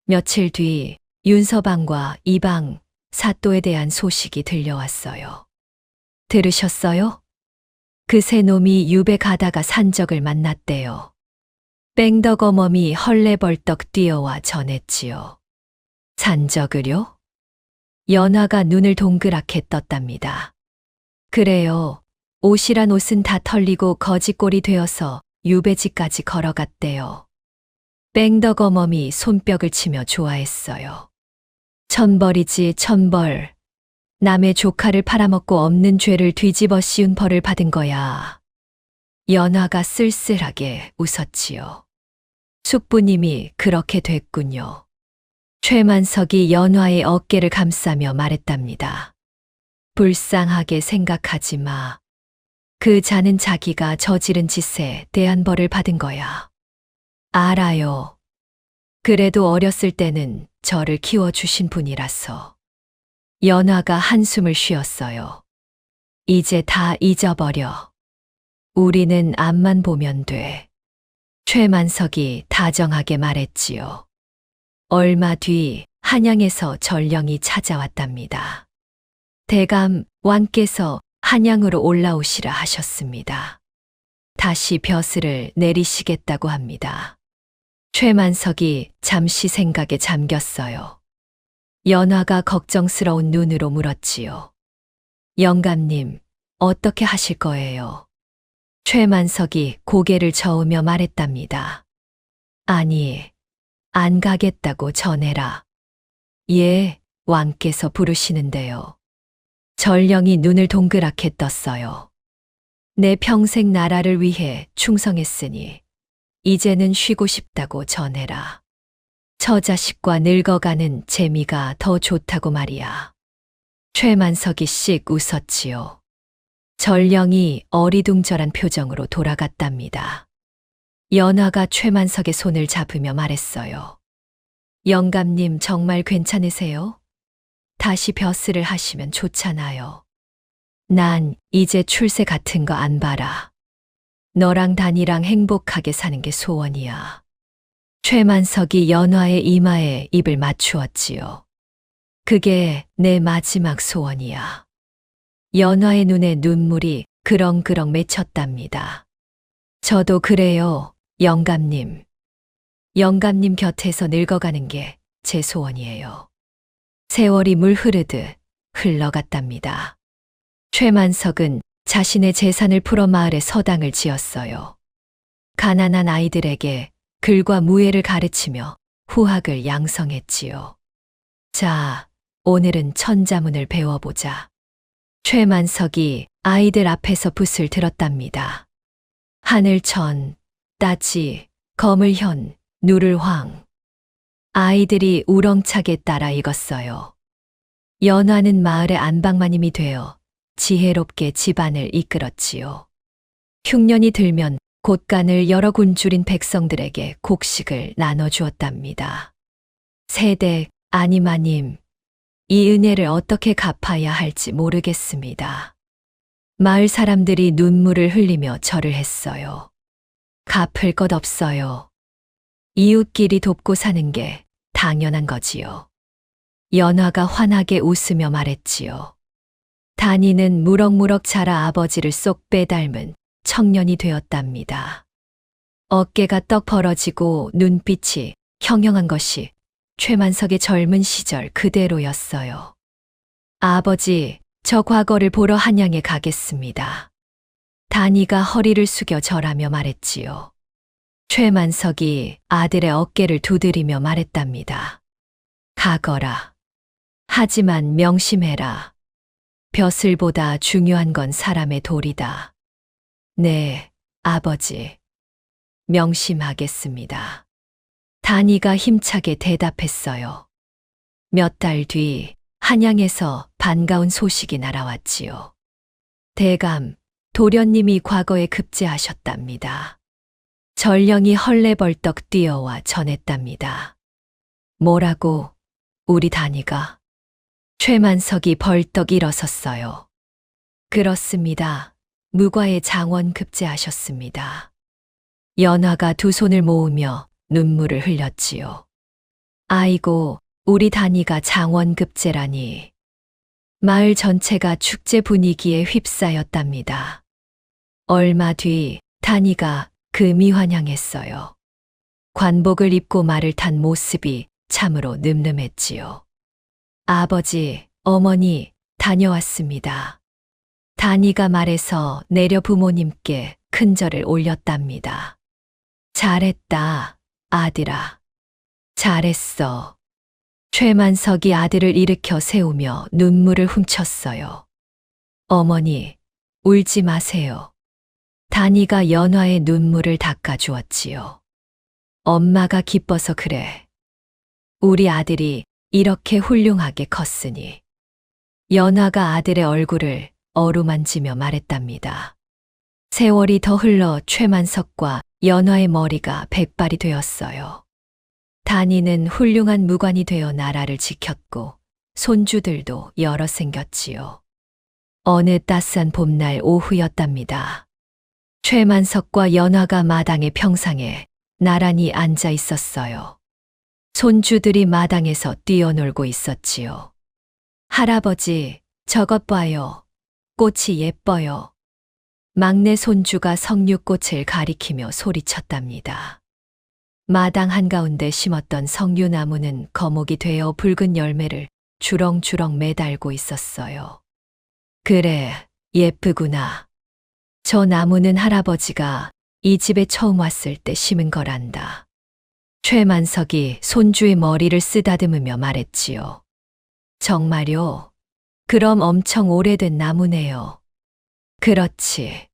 며칠 뒤 윤서방과 이방, 사또에 대한 소식이 들려왔어요. 들으셨어요? 그 세 놈이 유배 가다가 산적을 만났대요. 뺑덕어멈이 헐레벌떡 뛰어와 전했지요. 산적을요? 연화가 눈을 동그랗게 떴답니다. 그래요. 옷이란 옷은 다 털리고 거지꼴이 되어서 유배지까지 걸어갔대요. 뺑덕어멈이 손뼉을 치며 좋아했어요. 천벌이지 천벌. 남의 조카를 팔아먹고 없는 죄를 뒤집어 씌운 벌을 받은 거야. 연화가 쓸쓸하게 웃었지요. 숙부님이 그렇게 됐군요. 최만석이 연화의 어깨를 감싸며 말했답니다. 불쌍하게 생각하지 마. 그 자는 자기가 저지른 짓에 대한 벌을 받은 거야. 알아요. 그래도 어렸을 때는 저를 키워주신 분이라서. 연화가 한숨을 쉬었어요. 이제 다 잊어버려. 우리는 앞만 보면 돼. 최만석이 다정하게 말했지요. 얼마 뒤 한양에서 전령이 찾아왔답니다. 대감 왕께서 한양으로 올라오시라 하셨습니다. 다시 벼슬을 내리시겠다고 합니다. 최만석이 잠시 생각에 잠겼어요. 연화가 걱정스러운 눈으로 물었지요. 영감님, 어떻게 하실 거예요? 최만석이 고개를 저으며 말했답니다. 아니, 안 가겠다고 전해라. 예, 왕께서 부르시는데요. 전령이 눈을 동그랗게 떴어요. 내 평생 나라를 위해 충성했으니 이제는 쉬고 싶다고 전해라. 처자식과 늙어가는 재미가 더 좋다고 말이야. 최만석이 씩 웃었지요. 전령이 어리둥절한 표정으로 돌아갔답니다. 연화가 최만석의 손을 잡으며 말했어요. 영감님 정말 괜찮으세요? 다시 벼슬을 하시면 좋잖아요. 난 이제 출세 같은 거 안 봐라. 너랑 단이랑 행복하게 사는 게 소원이야. 최만석이 연화의 이마에 입을 맞추었지요. 그게 내 마지막 소원이야. 연화의 눈에 눈물이 그렁그렁 맺혔답니다. 저도 그래요, 영감님. 영감님 곁에서 늙어가는 게 제 소원이에요. 세월이 물 흐르듯 흘러갔답니다. 최만석은 자신의 재산을 풀어 마을에 서당을 지었어요. 가난한 아이들에게 글과 무예를 가르치며 후학을 양성했지요. 자, 오늘은 천자문을 배워보자. 최만석이 아이들 앞에서 붓을 들었답니다. 하늘천, 따지, 거물현, 누를황. 아이들이 우렁차게 따라 읽었어요. 연화는 마을의 안방마님이 되어 지혜롭게 집안을 이끌었지요. 흉년이 들면 곳간을 여러 군줄인 백성들에게 곡식을 나눠주었답니다. 세대 아니마님, 이 은혜를 어떻게 갚아야 할지 모르겠습니다. 마을 사람들이 눈물을 흘리며 절을 했어요. 갚을 것 없어요. 이웃끼리 돕고 사는 게 당연한 거지요. 연화가 환하게 웃으며 말했지요. 단이는 무럭무럭 자라 아버지를 쏙 빼닮은 청년이 되었답니다. 어깨가 떡 벌어지고 눈빛이 형형한 것이 최만석의 젊은 시절 그대로였어요. 아버지, 저 과거를 보러 한양에 가겠습니다. 단이가 허리를 숙여 절하며 말했지요. 최만석이 아들의 어깨를 두드리며 말했답니다. 가거라. 하지만 명심해라. 벼슬보다 중요한 건 사람의 도리다. 네, 아버지. 명심하겠습니다. 단이가 힘차게 대답했어요. 몇 달 뒤 한양에서 반가운 소식이 날아왔지요. 대감, 도련님이 과거에 급제하셨답니다. 전령이 헐레벌떡 뛰어와 전했답니다. 뭐라고? 우리 단이가? 최만석이 벌떡 일어섰어요. 그렇습니다. 무과에 장원 급제하셨습니다. 연화가 두 손을 모으며 눈물을 흘렸지요. 아이고, 우리 단이가 장원 급제라니. 마을 전체가 축제 분위기에 휩싸였답니다. 얼마 뒤 단이가 그 미환양했어요. 관복을 입고 말을 탄 모습이 참으로 늠름했지요. 아버지, 어머니, 다녀왔습니다. 단이가 말해서 내려 부모님께 큰절을 올렸답니다. 잘했다, 아들아. 잘했어. 최만석이 아들을 일으켜 세우며 눈물을 훔쳤어요. 어머니, 울지 마세요. 단이가 연화의 눈물을 닦아주었지요. 엄마가 기뻐서 그래. 우리 아들이 이렇게 훌륭하게 컸으니. 연화가 아들의 얼굴을 어루만지며 말했답니다. 세월이 더 흘러 최만석과 연화의 머리가 백발이 되었어요. 단이는 훌륭한 무관이 되어 나라를 지켰고 손주들도 여러 생겼지요. 어느 따스한 봄날 오후였답니다. 최만석과 연화가 마당의 평상에 나란히 앉아 있었어요. 손주들이 마당에서 뛰어놀고 있었지요. 할아버지, 저것 봐요. 꽃이 예뻐요. 막내 손주가 석류꽃을 가리키며 소리쳤답니다. 마당 한가운데 심었던 석류나무는 거목이 되어 붉은 열매를 주렁주렁 매달고 있었어요. 그래, 예쁘구나. 저 나무는 할아버지가 이 집에 처음 왔을 때 심은 거란다. 최만석이 손주의 머리를 쓰다듬으며 말했지요. 정말요? 그럼 엄청 오래된 나무네요. 그렇지.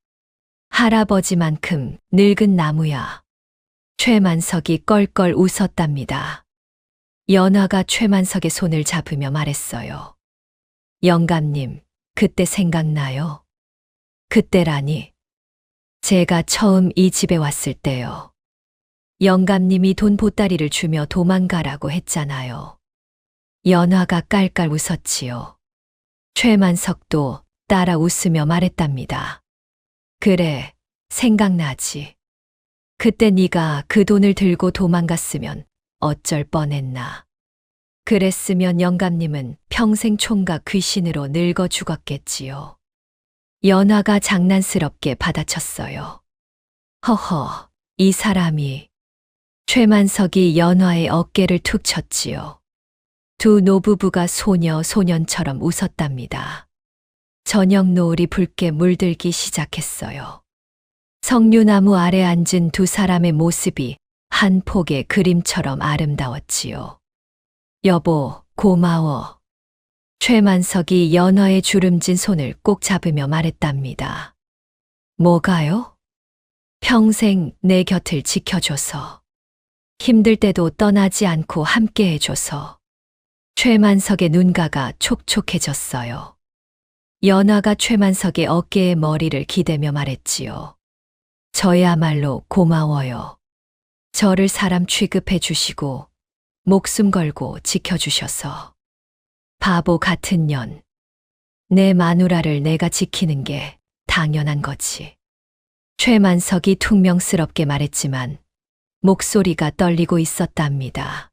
할아버지만큼 늙은 나무야. 최만석이 껄껄 웃었답니다. 연화가 최만석의 손을 잡으며 말했어요. 영감님, 그때 생각나요? 그때라니. 제가 처음 이 집에 왔을 때요. 영감님이 돈 보따리를 주며 도망가라고 했잖아요. 연화가 깔깔 웃었지요. 최만석도 따라 웃으며 말했답니다. 그래, 생각나지. 그때 네가 그 돈을 들고 도망갔으면 어쩔 뻔했나. 그랬으면 영감님은 평생 총각 귀신으로 늙어 죽었겠지요. 연화가 장난스럽게 받아쳤어요. 허허, 이 사람이. 최만석이 연화의 어깨를 툭 쳤지요. 두 노부부가 소년처럼 웃었답니다. 저녁 노을이 붉게 물들기 시작했어요. 석류나무 아래 앉은 두 사람의 모습이 한 폭의 그림처럼 아름다웠지요. 여보, 고마워. 최만석이 연화의 주름진 손을 꼭 잡으며 말했답니다. 뭐가요? 평생 내 곁을 지켜줘서. 힘들 때도 떠나지 않고 함께 해줘서. 최만석의 눈가가 촉촉해졌어요. 연화가 최만석의 어깨에 머리를 기대며 말했지요. 저야말로 고마워요. 저를 사람 취급해 주시고 목숨 걸고 지켜주셔서. 바보 같은 년. 내 마누라를 내가 지키는 게 당연한 거지. 최만석이 퉁명스럽게 말했지만 목소리가 떨리고 있었답니다.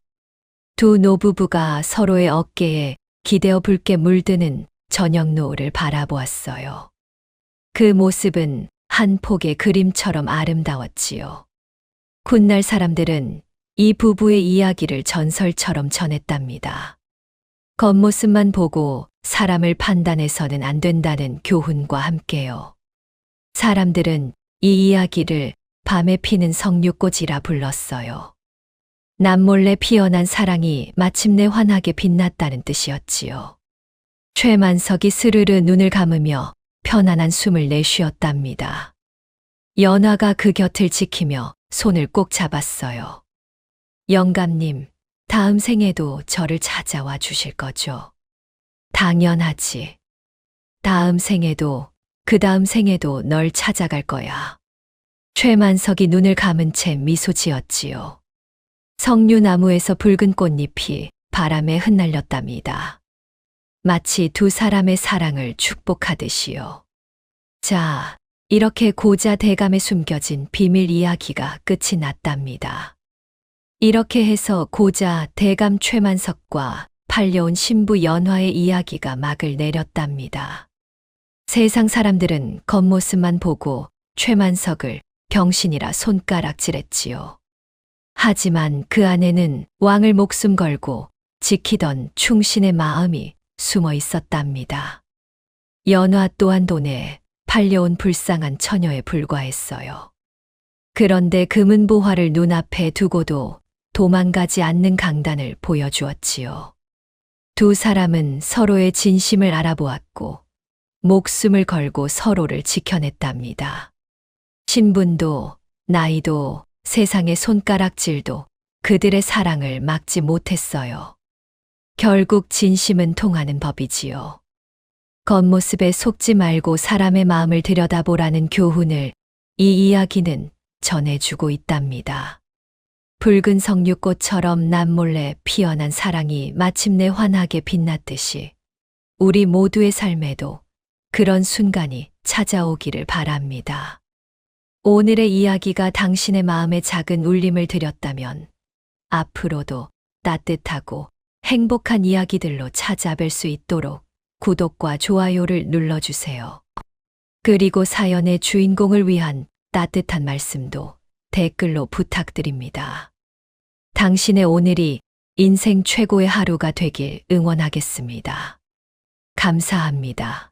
두 노부부가 서로의 어깨에 기대어 붉게 물드는 저녁 노을을 바라보았어요. 그 모습은 한 폭의 그림처럼 아름다웠지요. 훗날 사람들은 이 부부의 이야기를 전설처럼 전했답니다. 겉모습만 보고 사람을 판단해서는 안 된다는 교훈과 함께요. 사람들은 이 이야기를 밤에 피는 석류꽃이라 불렀어요. 남몰래 피어난 사랑이 마침내 환하게 빛났다는 뜻이었지요. 최만석이 스르르 눈을 감으며 편안한 숨을 내쉬었답니다. 연화가 그 곁을 지키며 손을 꼭 잡았어요. 영감님, 다음 생에도 저를 찾아와 주실 거죠? 당연하지. 다음 생에도, 그 다음 생에도 널 찾아갈 거야. 최만석이 눈을 감은 채 미소 지었지요. 석류나무에서 붉은 꽃잎이 바람에 흩날렸답니다. 마치 두 사람의 사랑을 축복하듯이요. 자, 이렇게 고자 대감에 숨겨진 비밀 이야기가 끝이 났답니다. 이렇게 해서 고자 대감 최만석과 팔려온 신부 연화의 이야기가 막을 내렸답니다. 세상 사람들은 겉모습만 보고 최만석을 병신이라 손가락질했지요. 하지만 그 안에는 왕을 목숨 걸고 지키던 충신의 마음이 숨어 있었답니다. 연화 또한 돈에 팔려온 불쌍한 처녀에 불과했어요. 그런데 금은보화를 눈앞에 두고도 도망가지 않는 강단을 보여주었지요. 두 사람은 서로의 진심을 알아보았고 목숨을 걸고 서로를 지켜냈답니다. 신분도 나이도 세상의 손가락질도 그들의 사랑을 막지 못했어요. 결국 진심은 통하는 법이지요. 겉모습에 속지 말고 사람의 마음을 들여다보라는 교훈을 이 이야기는 전해주고 있답니다. 붉은 석류꽃처럼 남몰래 피어난 사랑이 마침내 환하게 빛났듯이 우리 모두의 삶에도 그런 순간이 찾아오기를 바랍니다. 오늘의 이야기가 당신의 마음에 작은 울림을 드렸다면 앞으로도 따뜻하고 행복한 이야기들로 찾아뵐 수 있도록 구독과 좋아요를 눌러주세요. 그리고 사연의 주인공을 위한 따뜻한 말씀도 댓글로 부탁드립니다. 당신의 오늘이 인생 최고의 하루가 되길 응원하겠습니다. 감사합니다.